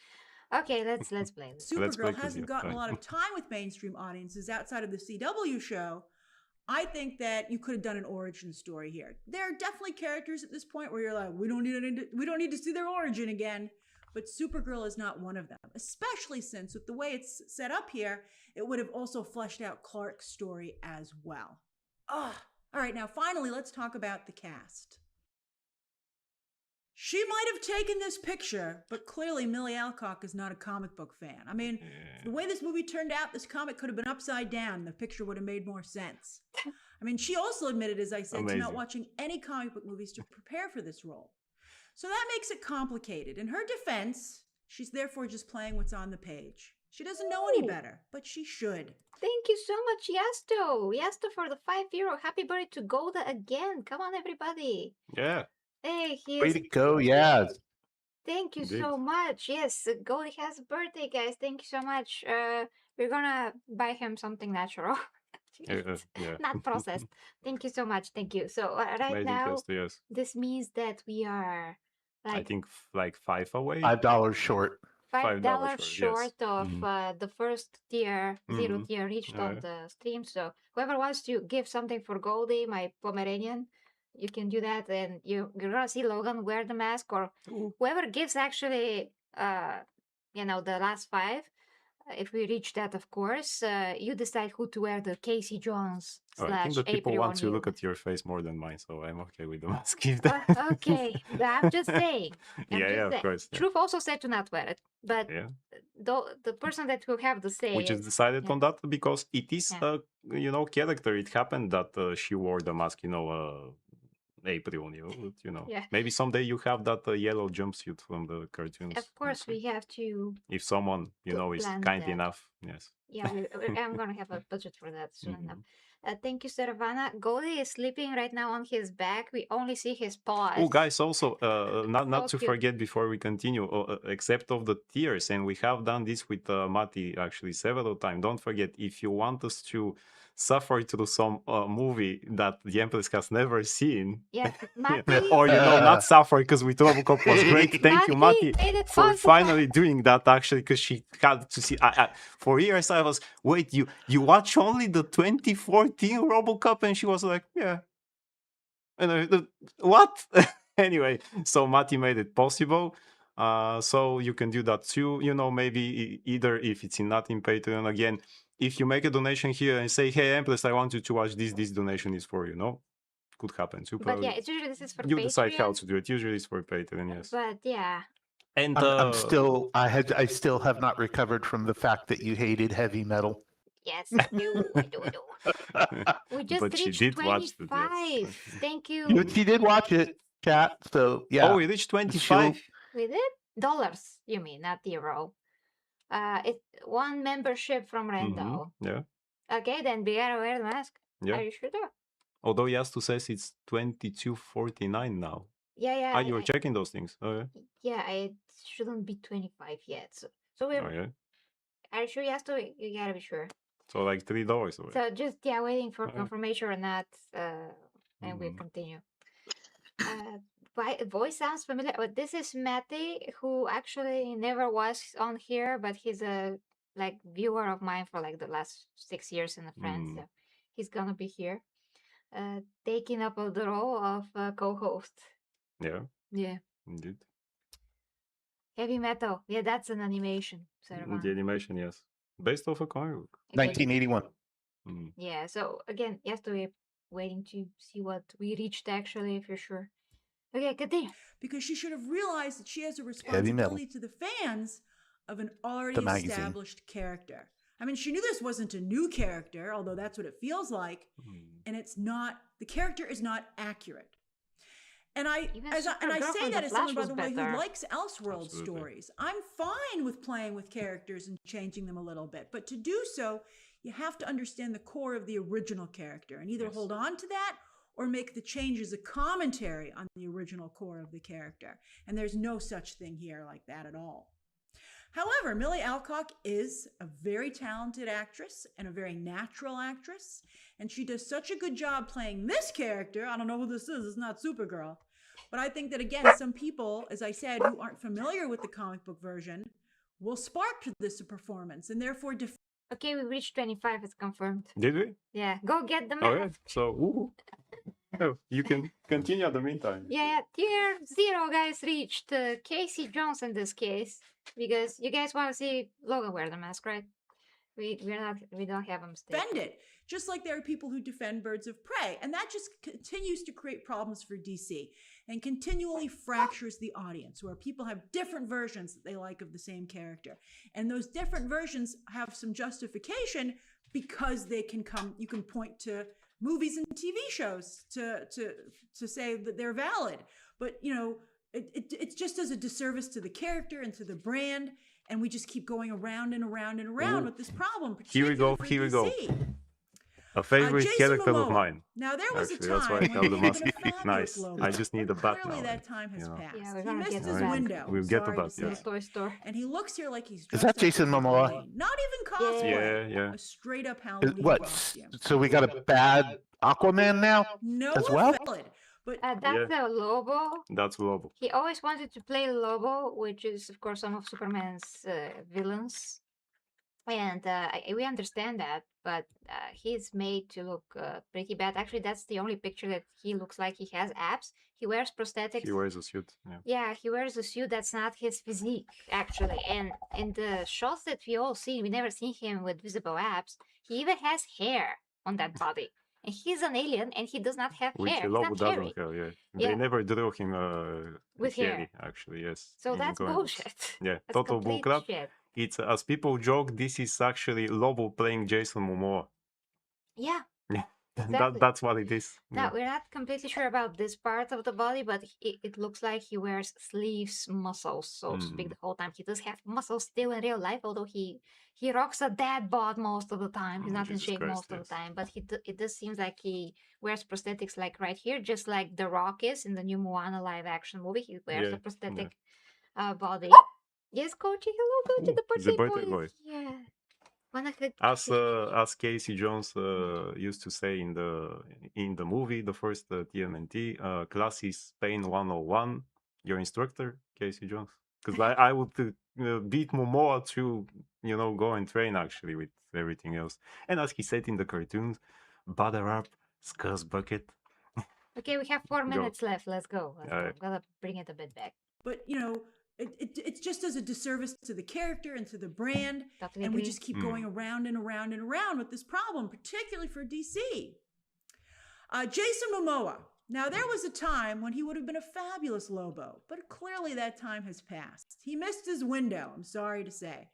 Okay, let's play this. Supergirl hasn't gotten a lot of time with mainstream audiences outside of the CW show. I think that you could have done an origin story here. There are definitely characters at this point where you're like, we don't need to see their origin again. But Supergirl is not one of them, especially since with the way it's set up here, it would have also fleshed out Clark's story as well. All right, now finally, let's talk about the cast. She might have taken this picture, but clearly Millie Alcock is not a comic book fan. I mean, the way this movie turned out, this comic could have been upside down. The picture would have made more sense. I mean, she also admitted, as I said, to not watching any comic book movies to prepare for this role. So that makes it complicated. In her defense, she's therefore just playing what's on the page. She doesn't know any better, but she should. Thank you so much, Yasto. Yasto for the €5. Happy birthday to Golda again. Come on, everybody. Yeah. Hey, way to go, yeah. Thank you so much. Yes, Goldie has a birthday, guys. Thank you so much. We're gonna buy him something natural. Not processed. Thank you so much. Thank you. So right now, this means that we are I think like 5 away. $5 short. $5 short of the first tier, 0 tier reached on the stream. So whoever wants to give something for Goldie, my Pomeranian, you can do that, and you're gonna see Logan wear the mask, or whoever gives actually, the last 5. If we reach that, of course, you decide who to wear the Casey Jones / I think that people want to look at your face more than mine, so I'm okay with the mask. Okay, I'm just saying. Of course. Yeah. Truth also said to not wear it, but the person that will have the say, we just decided on that because it is a character. It happened that she wore the mask. April, maybe someday you have that yellow jumpsuit from the cartoons. Of course, we have to. If someone is kind enough, yes. Yeah, I'm gonna have a budget for that soon enough. Thank you, Saravana. Goldie is sleeping right now on his back. We only see his paws. Oh, guys, also not to forget before we continue, except of the tiers, and we have done this with Mati actually several times. Don't forget, if you want us to suffer through some movie that the Empress has never seen, or not suffer, because with Robocop was great. Thank you, Mati, for finally doing that. Actually, because she had to see. For years I was, wait, you watch only the 2014 Robocop, and she was like, yeah. And what? Anyway, so Mati made it possible. So you can do that too. Maybe either if it's not in Patreon again. If you make a donation here and say, hey, Empress, I want you to watch this donation is for, could happen too. But yeah, it's usually this is for you Patreon. Decide how to do it. Usually it's for Patreon, yes. But yeah. And I still have not recovered from the fact that you hated heavy metal. Yes, I do. We just reached 25. Thank you. She did watch it, chat. So yeah. Oh, we reached 25. We did? Dollars, you mean, not euro. It's one membership from Randolph. Yeah. Okay, then we gotta wear the mask. Yeah. Are you sure? Although Yastu says it's $22.49 now. Yeah. You were checking those things. Oh, yeah, it shouldn't be 25 yet. So we're. Are you sure, Yastu? You gotta be sure. So like $3 away. So just waiting for confirmation or not, and we'll continue. Voice sounds familiar. But this is Matty, who actually never was on here, but he's a viewer of mine for the last 6 years in the Friends. So he's gonna be here, taking up the role of co-host. Yeah. Yeah. Indeed. Heavy metal. Yeah, that's an animation. The animation, yes. Based off a comic book. 1981. Yeah, so again, you have to be waiting to see what we reached actually, if you're sure. Okay, continue. Because she should have realized that she has a Heavy metal. responsibility to the fans of an already The magazine. established character. I mean, she knew this wasn't a new character, although that's what it feels like, and it's not. The character is not accurate. And I Supergirl say from that The as Flash someone, by was the way, better. who likes Elseworld Absolutely. stories. I'm fine with playing with characters and changing them a little bit, but to do so, you have to understand the core of the original character and either Yes. hold on to that or make the changes a commentary on the original core of the character. And there's no such thing here like that at all. However, Millie Alcock is a very talented actress and a very natural actress, and she does such a good job playing this character. I don't know who this is, it's not Supergirl. But I think that, again, some people, as I said, who aren't familiar with the comic book version, will spark to this performance and therefore Okay, we reached 25, it's confirmed. Did we? Yeah, go get the math. All right. So, oh, you can continue in the meantime. Yeah, tier 0 guys reached Casey Jones in this case, because you guys want to see Logan wear the mask, right? We don't have him stay. defend it, just like there are people who defend Birds of Prey, and that just continues to create problems for DC and continually fractures the audience, where people have different versions that they like of the same character, and those different versions have some justification because they can come. You can point to movies and TV shows to say that they're valid, but you know it just does a disservice to the character and to the brand. And we just keep going around and around and around with this problem. Here we go. Here we go. A favorite Jason character Momoa. of mine. Now there was Actually, a that's why I time have when the he had mask. been a fabulous Nice. Lobo. I just need a bat Clearly now. that time has you know. passed. Yeah, we're He gonna missed get his to that. window. We'll get to sorry that, say. yes. Toy store. And he looks here like he's Is dressed that up Jason for Momoa? Halloween. Not even cosplay. Yeah. A straight up Halloween What? costume. So we got a bad Aquaman now No as well? valid. But That's the Lobo. That's Lobo. He always wanted to play Lobo, which is, of course, some of Superman's villains. And we understand that, but he's made to look pretty bad. Actually, that's the only picture that he looks like he has abs. He wears prosthetics. He wears a suit. Yeah. Yeah, he wears a suit that's not his physique, actually. And in the shots that we all see, we never see him with visible abs. He even has hair on that body. And he's an alien, and he does not have Which hair. He's Lobo not doesn't hairy. have, yeah. Yeah. They never drew him With hairy, hair. actually, yes. So in that's comic books. bullshit. Yeah, That's total complete bullcrap. shit. It's, as people joke, this is actually Lobo playing Jason Momoa. Yeah. Yeah, Exactly. that's what it is. Now, Yeah. we're not completely sure about this part of the body, but it looks like he wears sleeves, muscles, so to speak, the whole time. He does have muscles still in real life, although he rocks a dad bod most of the time. He's not in Jesus shape Christ, most of yes. the time, but it does seem like he wears prosthetics like right here, just like The Rock is in the new Moana live action movie. He wears Yeah, a prosthetic body. Yes, Coachy, hello, Coachy, Ooh, the the birthday birthday boy. boy. Yeah. Wanna hug- As Casey Jones used to say in the movie, the first TMNT, class is pain 101. Your instructor, Casey Jones, because I would beat Momoa to go and train actually with everything else. And as he said in the cartoons, butter up, scuzz bucket. Okay, we have 4 minutes left. Let's go. Let's go. Alright. Gotta bring it a bit back. But it just does a disservice to the character and to the brand, Totally and we agree. just keep going around and around and around with this problem, particularly for DC. Jason Momoa. Now, there was a time when he would have been a fabulous Lobo, but clearly that time has passed. He missed his window, I'm sorry to say.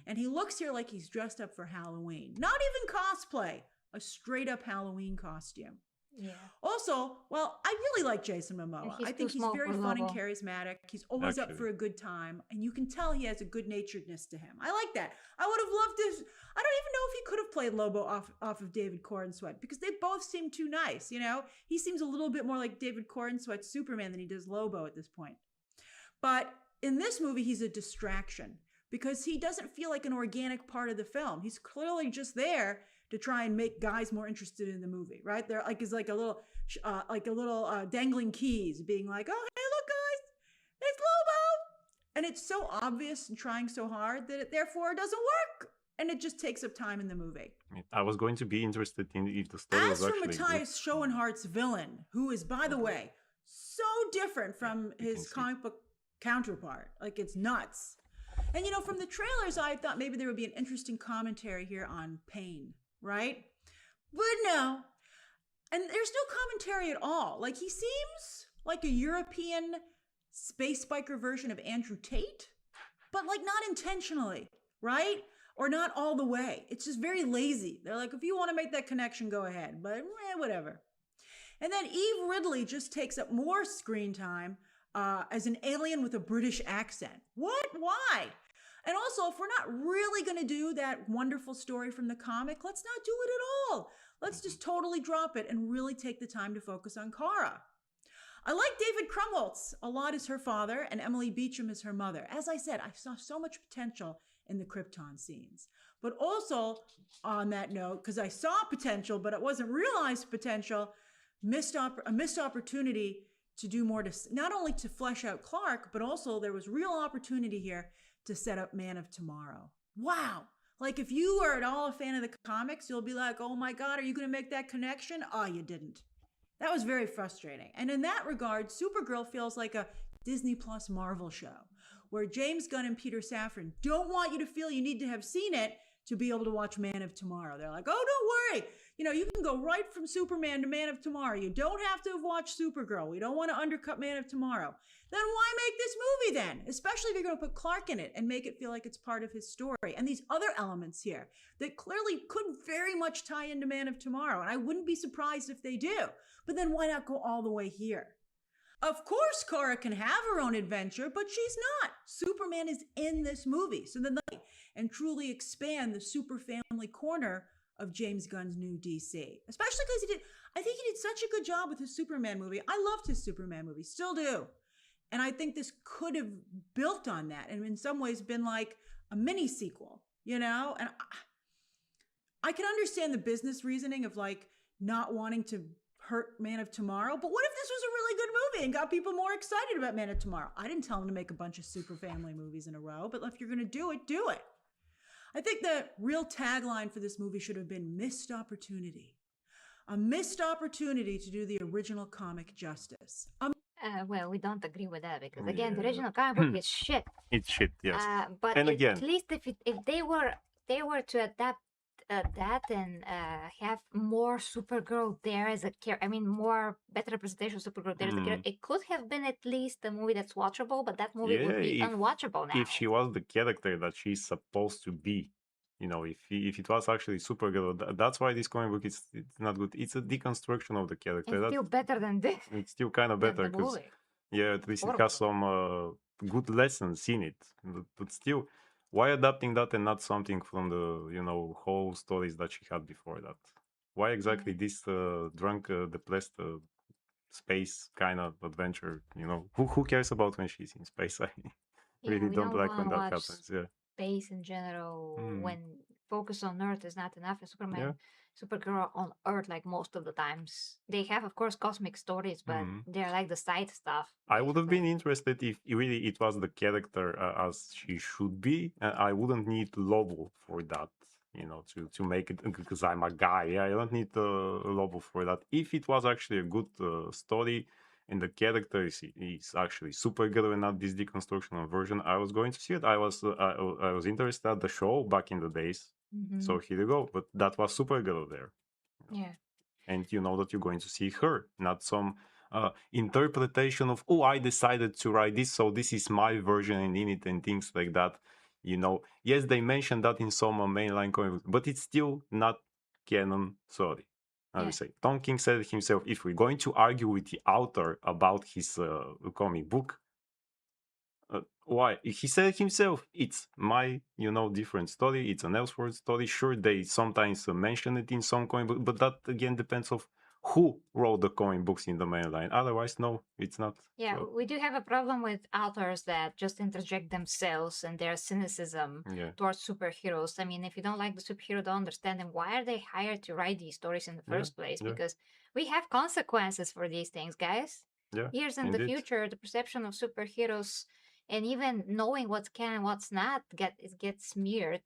And he looks here like he's dressed up for Halloween. Not even cosplay, a straight up Halloween costume. Yeah. Also, well, I really like Jason Momoa. he's I think too he's small very for fun and Lobo. charismatic. He's always up Actually. for a good time, and you can tell he has a good naturedness to him. I like that. I would have loved to. I don't even know if he could have played Lobo off of David Corenswet, because they both seem too nice. He seems a little bit more like David Corenswet's Superman than he does Lobo at this point. But in this movie, he's a distraction because he doesn't feel like an organic part of the film. He's clearly just there to try and make guys more interested in the movie, right? There is like a little dangling keys, being like, "Oh, hey, look, guys, it's Lobo," and it's so obvious and trying so hard that it therefore doesn't work, and it just takes up time in the movie. I was going to be interested in if the story As was for actually Matthias Schoenhardt's villain, who is, by the way, so different from you can his see. comic book counterpart, like it's nuts. And from the trailers, I thought maybe there would be an interesting commentary here on pain, right? But no. And there's no commentary at all. Like, he seems like a European space biker version of Andrew Tate, but like not intentionally, right? Or not all the way. It's just very lazy. They're like, if you want to make that connection, go ahead, but whatever. And then Eve Ridley just takes up more screen time as an alien with a British accent. What? Why? And also, if we're not really going to do that wonderful story from the comic, let's not do it at all. Let's just totally drop it and really take the time to focus on Kara. I like David Krumholtz a lot as her father and Emily Beecham as her mother. As I said, I saw so much potential in the Krypton scenes. But also, on that note, because I saw potential, but it wasn't realized potential, a missed opportunity to do more, to not only to flesh out Clark, but also there was real opportunity here to set up Man of Tomorrow. Wow. Like if you are at all a fan of the comics, you'll be like, oh my God, are you going to make that connection? Oh, you didn't. That was very frustrating. And in that regard, Supergirl feels like a Disney Plus Marvel show where James Gunn and Peter Safran don't want you to feel you need to have seen it to be able to watch Man of Tomorrow. They're like, oh, don't worry. You know, you can go right from Superman to Man of Tomorrow. You don't have to have watched Supergirl. We don't want to undercut Man of Tomorrow. Then why make this movie then? Especially if you're going to put Clark in it and make it feel like it's part of his story. And these other elements here that clearly could very much tie into Man of Tomorrow. And I wouldn't be surprised if they do. But then why not go all the way here? Of course, Kara can have her own adventure, but she's not. Superman is in this movie. So then they and truly expand the super family corner of James Gunn's new DC. Especially because I think he did such a good job with his Superman movie. I loved his Superman movie, still do. And I think this could have built on that and in some ways been like a mini sequel, you know? And I can understand the business reasoning of like not wanting to hurt Man of Tomorrow, but what if this was a really good movie and got people more excited about Man of Tomorrow? I didn't tell them to make a bunch of super family movies in a row, but if you're going to do it, do it. I think the real tagline for this movie should have been missed opportunity. A missed opportunity to do the original comic justice. Well, we don't agree with that because again, the original comic book is shit. It's shit, yes. But and again, at least if they were to adapt that and have more Supergirl there as a character, I mean, more better representation of Supergirl there as a character, it could have been at least a movie that's watchable, but that movie would be unwatchable now. If she was the character that she's supposed to be, you know, if it was actually Supergirl, that's why this comic book is not good. It's a deconstruction of the character. It's still better than this. It's still kind of better because, yeah, at least it has some good lessons in it. But still, why adapting that and not something from the, you know, whole stories that she had before that? Why exactly this drunk, depressed space kind of adventure? You know, who cares about when she's in space? I really don't like when that happens. Yeah. Space in general, when focus on Earth is not enough, and Supergirl on Earth, like most of the times, they have, of course, cosmic stories, but they're like the side stuff. I would have been interested if really it was the character as she should be. I wouldn't need Lobo for that, you know, to make it, because I'm a guy. Yeah, I don't need Lobo for that. If it was actually a good story, and the character is actually Supergirl and not this deconstructional version, I was going to see it. I was interested at the show back in the days. So here you go. But that was Supergirl there. Yeah. And you know that you're going to see her, not some interpretation of, oh, I decided to write this, so this is my version and in it and things like that. You know, yes, they mentioned that in some mainline comics, but it's still not canon. Sorry. I would say Tom King said it himself, if we're going to argue with the author about his comic book, why? He said himself, it's my, you know, different story. It's an Elseworld story. Sure, they sometimes mention it in some comic book, but that again depends of who wrote the comic books in the main line. Otherwise, no, it's not. Yeah, so we do have a problem with authors that just interject themselves and their cynicism towards superheroes. I mean, if you don't like the superhero, don't understand them, why are they hired to write these stories in the first place? Because we have consequences for these things, guys. Years in the future, the perception of superheroes and even knowing what's canon and what's not gets smeared.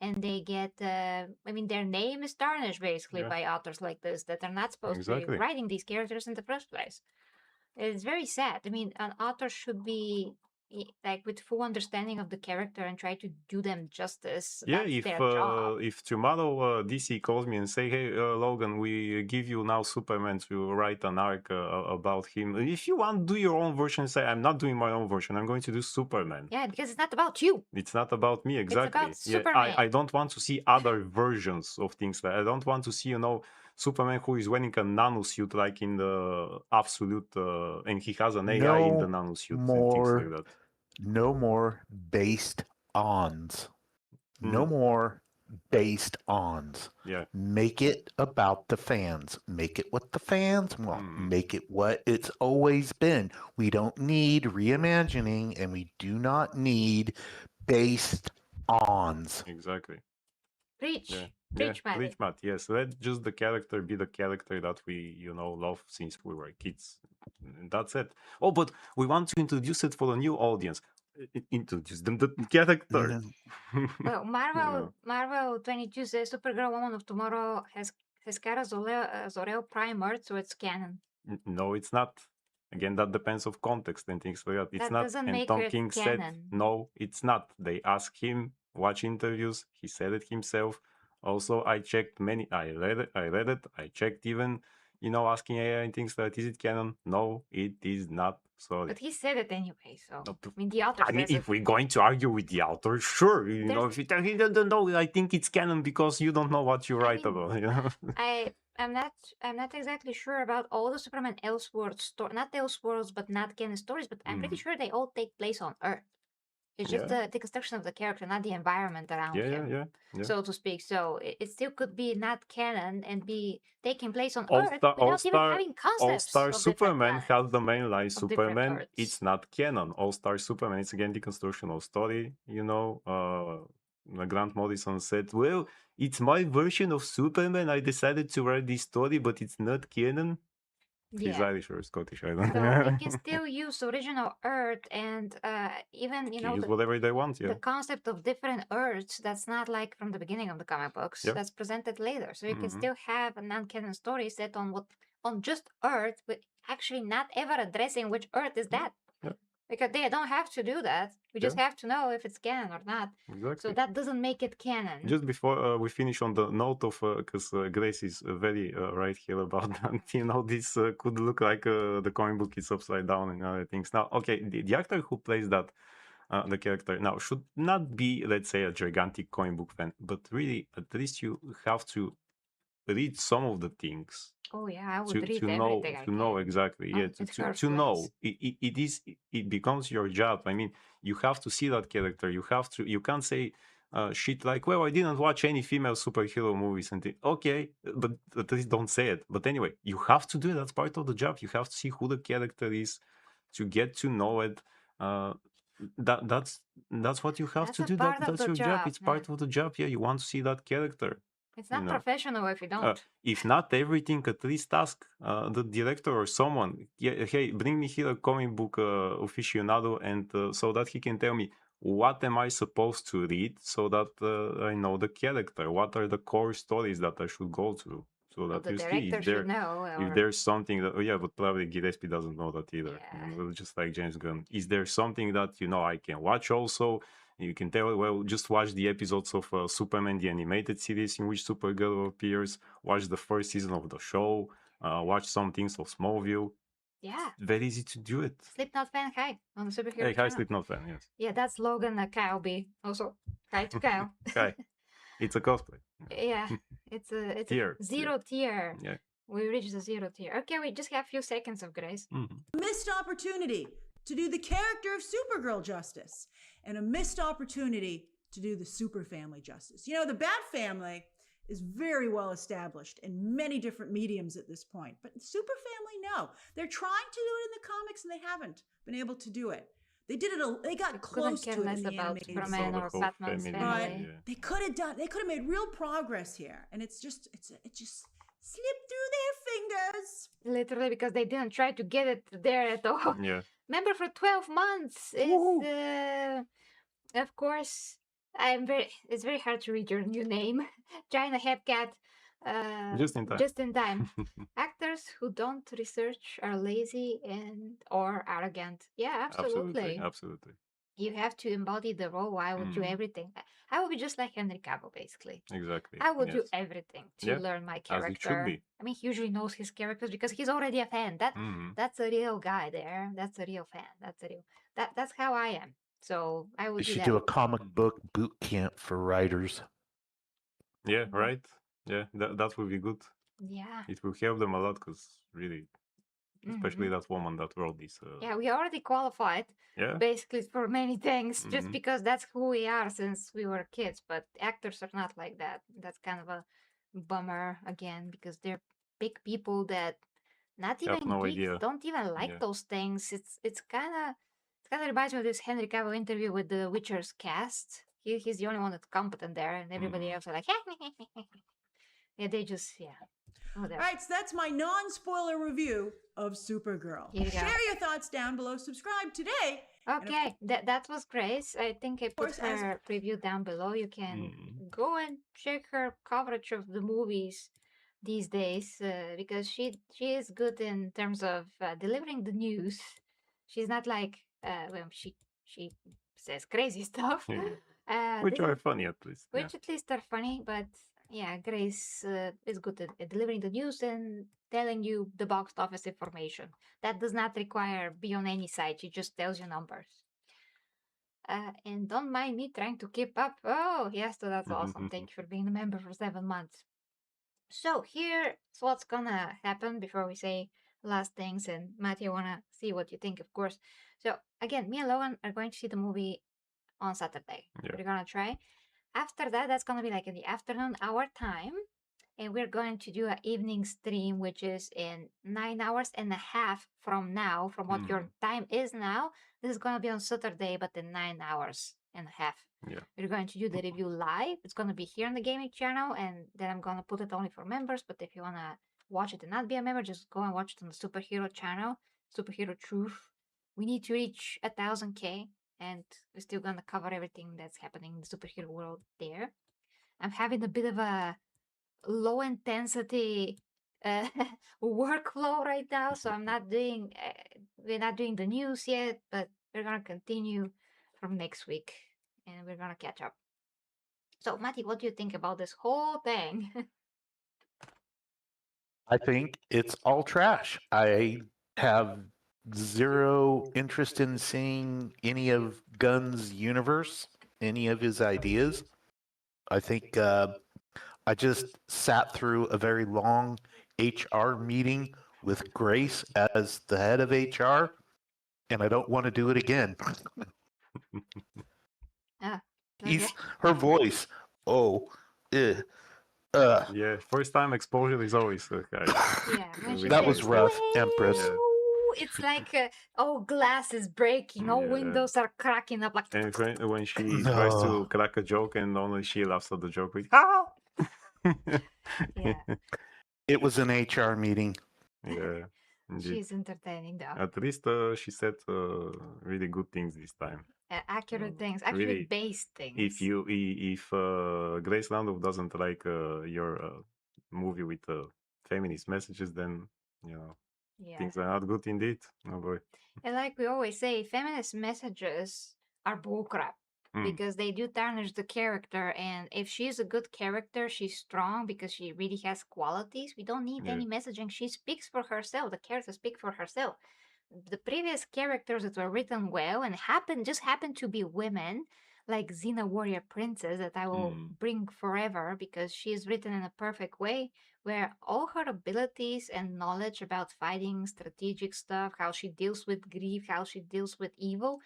And they get, I mean, their name is tarnished basically by authors like this that are not supposed to be writing these characters in the first place. It's very sad. I mean, an author should be like with full understanding of the character and try to do them justice. Yeah, That's their job. if tomorrow DC calls me and say, "Hey, Logan, we give you now Superman to write an arc about him. If you want, do your own version." Say, "I'm not doing my own version. I'm going to do Superman." Yeah, because it's not about you. It's not about me exactly. It's about Superman. I don't want to see other versions of things. I don't want to see, Superman who is wearing a nanosuit like in the Absolute, and he has an AI in the nanosuit and things like that. No more based ons. No more based ons. Yeah. Make it about the fans. Make it what the fans want. Make it what it's always been. We don't need reimagining, and we do not need based ons. Exactly. Preach. Yeah. Preach, yeah. Preach, Matt. Yes. Let just the character be the character that we, love since we were kids. And that's it. Oh, but we want to introduce it for a new audience. Introduce them the character. Well, Marvel 22 says Supergirl Woman of Tomorrow has Kara Zor-El Prime Earth, so it's canon. No, it's not. Again, that depends of context and things like that. It's that not. Doesn't and make Tom it King canon. said, no, it's not. They asked him, watch interviews. He said it himself. Also, I checked I read it. I checked even, asking AI and things like that. Is it canon? No, it is not. Sorry. But he said it anyway, so. No, I mean, the author says if we're going to argue with the author, sure. If you tell him, don't know, I think it's canon because you don't know what you write about. I'm not exactly sure about all the Superman Elseworlds stories, not Elseworlds, but not canon stories, but I'm pretty sure they all take place on Earth. It's just the construction of the character, not the environment around him, yeah. so to speak. So it still could be not canon and be taking place on Earth without even having concepts. All-Star Superman has the main line Superman. It's not canon. All-Star Superman, it's again the construction of story. Grant Morrison said, well, it's my version of Superman. I decided to write this story, but it's not canon. Yeah. He's Irish or Scottish, I don't know. So they can still use original Earth and even, use whatever they want, the concept of different Earths that's not like from the beginning of the comic books, that's presented later. So you can still have a non-canon story set on just Earth, but actually not ever addressing which Earth is that. Because they don't have to do that. We just have to know if it's canon or not. Exactly. So that doesn't make it canon. Just before we finish on the note of, because Grace is very right here about that, this could look like the comic book is upside down and other things. Now, okay, the actor who plays that, the character, now should not be, let's say, a gigantic comic book fan, but really, at least you have to read some of the things. Oh yeah, I would read everything. To know exactly, to know it becomes your job. I mean, you have to see that character. You can't say shit like, well, I didn't watch any female superhero movies and okay, but at least don't say it. But anyway, you have to do it. That's part of the job. You have to see who the character is to get to know it. That's what you have to do. That's your job. It's part of the job. Yeah, you want to see that character. It's not professional if you don't. If not everything, at least ask the director or someone, hey, bring me here a comic book aficionado, and so that he can tell me what am I supposed to read so that I know the character. What are the core stories that I should go through? So that the you director see should know. If there's something that, but probably Gillespie doesn't know that either. Just like James Gunn. Is there something that, I can watch also? You can tell, well, just watch the episodes of Superman, the animated series in which Supergirl appears, watch the first season of the show, watch some things of Smallville. Yeah. Very easy to do it. Slipknot fan, hi, on the Superhero Hey, hi, channel. Slipknot fan, yes. Yeah, that's Logan Kyle B. Also, hi to Kyle. Hi. It's a cosplay. Yeah, it's a zero tier. Yeah. We reached the 0 tier. Okay, we just have a few seconds of grace. Missed opportunity to do the character of Supergirl justice, and a missed opportunity to do the super family justice. The Bat Family is very well established in many different mediums at this point, but super family, no. They're trying to do it in the comics and they haven't been able to do it. They did it. They got close to it in the animated Superman or Batman's family. Right? They could have done. They could have made real progress here, and it just slipped through their fingers. Literally, because they didn't try to get it there at all. Yeah. Remember, for 12 months, of course, it's very hard to read your new name, China Hepcat. Just in time. Actors who don't research are lazy and or arrogant. Yeah, Absolutely, absolutely. absolutely. You have to embody the role. I would do everything. I would be just like Henry Cavill, basically. Exactly. I would do Yes. everything to Yeah. learn my As it should character. be. I mean, he usually knows his characters because he's already a fan. That's a real guy there. That's a real fan. That's a real that's how I am. So I We would do should that. do a comic book boot camp for writers. Yeah. Right. Yeah. That would be good. Yeah. It will help them a lot because really, especially Mhm. that woman that wrote this. Yeah, we already qualified Yeah. basically for many things just Mhm. because that's who we are since we were kids. But actors are not like that. That's kind of a bummer again because they're big people that not Have even no geeks idea. don't even like Yeah. those things. It kind of reminds me of this Henry Cavill interview with the Witcher's cast. He's the only one that's competent there, and everybody else are like, yeah, they just whatever. All right, so that's my non-spoiler review of Supergirl. Here you go. Share your thoughts down below. Subscribe today. Okay, that was Grace. I think I put course, as- her preview down below. You can go and check her coverage of the movies these days because she is good in terms of delivering the news. She's not like well she says crazy stuff. Which This is are funny at least. Yeah. which at least are funny, but yeah, Grace is good at delivering the news and telling you the box office information. That does not require be on any site. She just tells you numbers. And don't mind me trying to keep up. Oh, yes, so that's awesome. Thank you for being a member for 7 months. So here's what's gonna happen before we say last things. And Matthew, I wanna see what you think, of course. So again, me and Logan are going to see the movie on Saturday. Yeah. We're gonna try. After that, that's gonna be like in the afternoon, our time, and we're going to do an evening stream, which is in 9 hours and a half from now, from what your time is now. This is gonna be on Saturday, but in 9 hours and a half. Yeah. We're going to do the review live. It's gonna be here on the gaming channel, and then I'm gonna put it only for members. But if you wanna watch it and not be a member, just go and watch it on the Superhero channel, Superhero Truth. We need to reach 1,000K, and we're still gonna cover everything that's happening in the superhero world there. I'm having a bit of a low intensity uh, workflow right now, so I'm not doing. We're not doing the news yet, but we're gonna continue from next week, and we're gonna catch up. So, Matty, what do you think about this whole thing? I think it's all trash. I have zero interest in seeing any of Gunn's universe, any of his ideas. I think I just sat through a very long HR meeting with Grace as the head of HR, and I don't want to do it again. Ah, He's okay. her voice. Oh, Yeah. First time exposure is always Yeah, when she that says, was rough, Empress. Yeah. it's like, oh, glass is breaking, all Yeah. windows are cracking up, like. And when she No. tries to crack a joke and only she laughs at the joke with "Ah!" Yeah. It was an HR meeting. Yeah. Indeed. She's entertaining though. At least she said really good things this time. Accurate things, actually really, based things. If Grace Randolph doesn't like your movie with feminist messages, then Yeah. things are not good indeed. Oh boy. And like we always say, feminist messages are bullcrap because they do tarnish the character. And if she's a good character, she's strong because she really has qualities. We don't need any messaging. She speaks for herself. The character speaks for herself. The previous characters that were written well and just happened to be women, like Xena Warrior Princess, that I will bring forever because she is written in a perfect way, where all her abilities and knowledge about fighting, strategic stuff, how she deals with grief, how she deals with evil,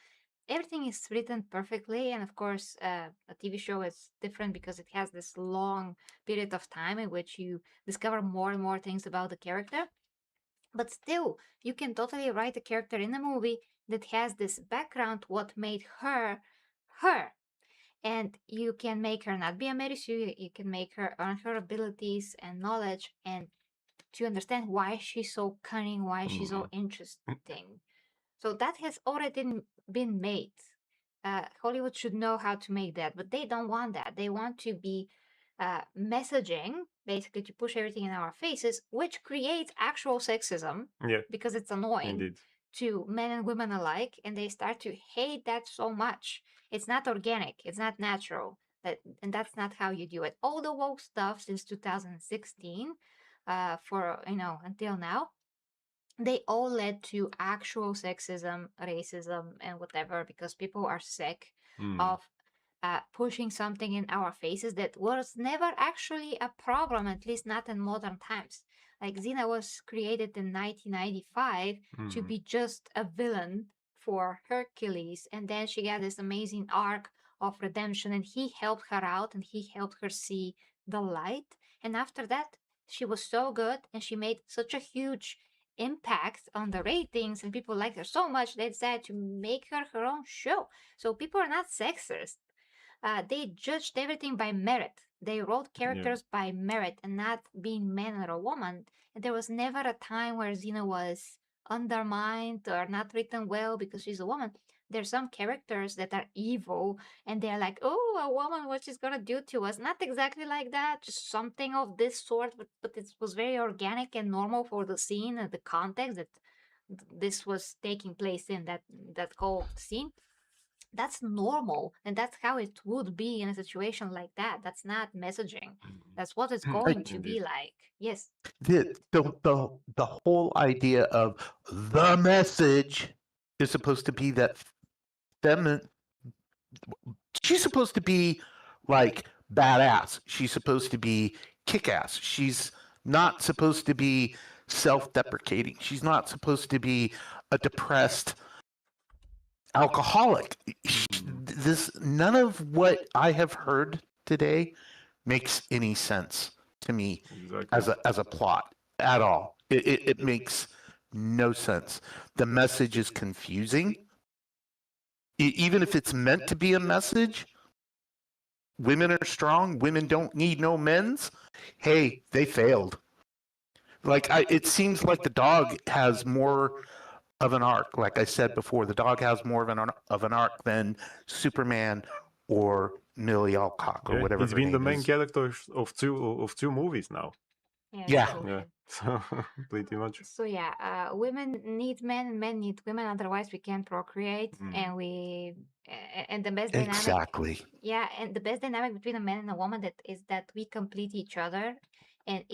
everything is written perfectly. And of course, a TV show is different because it has this long period of time in which you discover more and more things about the character. But still, you can totally write a character in a movie that has this background, what made her her. And you can make her not be a Mary Sue, you can make her earn her abilities and knowledge and to understand why she's so cunning, why she's so interesting. So that has already been made. Hollywood should know how to make that, but they don't want that. They want to be messaging, basically to push everything in our faces, which creates actual sexism Yeah, because it's annoying indeed. to men and women alike, and they start to hate that so much. It's not organic, it's not natural. And that's not how you do it. All the woke stuff since 2016, for until now, they all led to actual sexism, racism, and whatever because people are sick of pushing something in our faces that was never actually a problem, at least not in modern times. Like Xena was created in 1995 to be just a villain for Hercules, and then she got this amazing arc of redemption, and he helped her out and he helped her see the light. And after that, she was so good and she made such a huge impact on the ratings, and people liked her so much they decided to make her own show. So people are not sexist. They judged everything by merit. They wrote characters by merit and not being man or a woman. And there was never a time where Xena was undermined or not written well because she's a woman. There's some characters that are evil and they're like, oh, a woman, what she's gonna do to us? Not exactly like that, just something of this sort, but it was very organic and normal for the scene and the context that this was taking place in that whole scene. That's normal and that's how it would be in a situation like that. That's not messaging. That's what it's going to be like. Yes. The whole idea of the message is supposed to be that feminine. She's supposed to be like badass. She's supposed to be kick ass. She's not supposed to be self deprecating. She's not supposed to be a depressed alcoholic. This none of what I have heard today makes any sense to me as a plot at all. It makes no sense. The message is confusing. Even if it's meant to be a message, women are strong, women don't need no men's. Hey, they failed. It seems like the dog has more of an arc. Like I said before, the dog has more of an arc than Superman or Millie Alcock or whatever. It's been the main character of two movies now. Yeah. So pretty much. So women need men and men need women, otherwise we can't procreate. And the best dynamic. Exactly. Yeah, and the best dynamic between a man and a woman is that we complete each other, and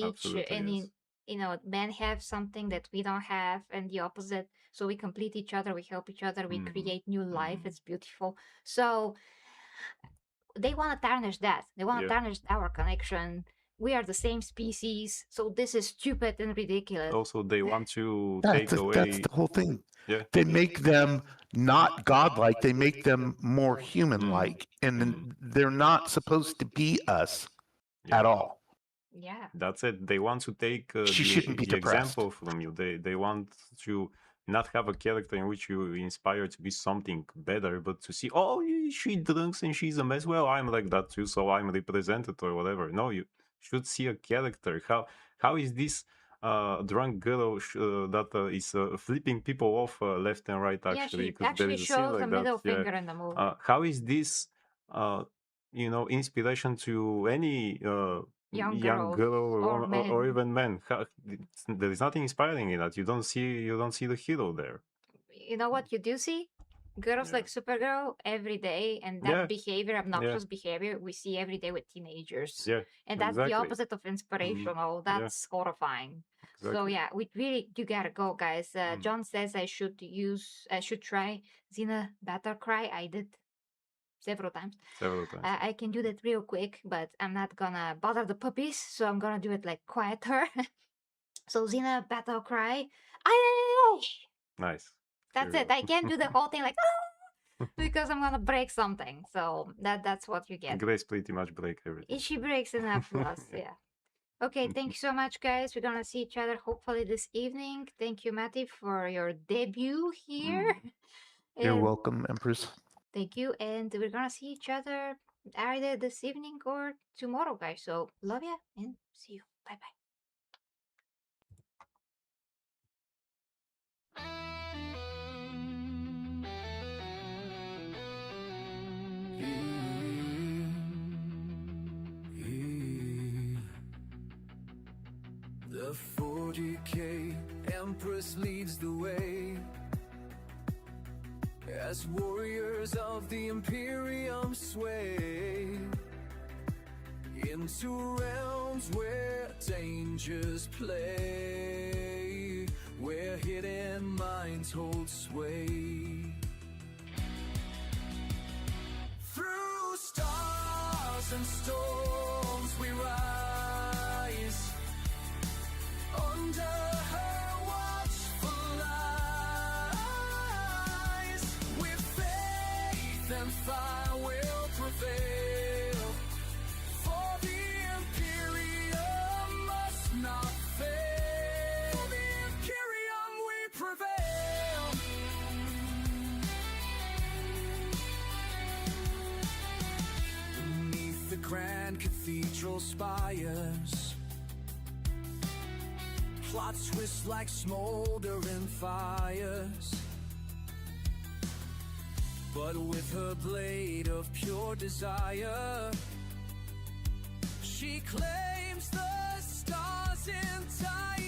men have something that we don't have, and the opposite. So we complete each other, we help each other, we create new life. It's beautiful. So they want to tarnish that. They want to tarnish our connection. We are the same species, so this is stupid and ridiculous. Also, they want to take away. That's the whole thing. Yeah. They make them not godlike. They make them more human-like, and they're not supposed to be us at all. Yeah, that's it. They want to take the example from you. They want to not have a character in which you inspire to be something better, but to see, oh, she drinks and she's a mess. Well, I'm like that too, so I'm represented or whatever. No, you should see a character. How is this drunk girl that is flipping people off left and right? Actually, yeah, she actually shows the middle finger in the movie. How is this inspiration to any young girl or even men? There is nothing inspiring in that. You don't see the hero there. You know what you do see? Girls like Supergirl every day, and that behavior, obnoxious behavior, we see every day with teenagers. Yeah, and that's the opposite of inspirational. That's horrifying. Exactly. So we really, you gotta go, guys. John says I should try Xena Battle Cry. I did several times. I can do that real quick, but I'm not gonna bother the puppies, so I'm gonna do it like quieter. So Xena Battle Cry. Nice. That's it. I can't do the whole thing like because I'm gonna break something. So that's what you get. Grace pretty much break everything. She breaks enough for us, yeah. Okay, thank you so much, guys. We're gonna see each other hopefully this evening. Thank you, Matty, for your debut here. You're welcome, Empress. Thank you, and we're gonna see each other either this evening or tomorrow, guys. So love ya and see you. Bye bye. Yeah. The 40K Empress leads the way as warriors of the imperium sway into realms where dangers play, where hidden minds hold sway. Through stars and storms we rise, under her watchful eyes, with faith and fire will prevail, for the imperium must not fail. For the imperium we prevail. Beneath the grand cathedral spires, plots twist like smoldering fires, but with her blade of pure desire, she claims the stars entire.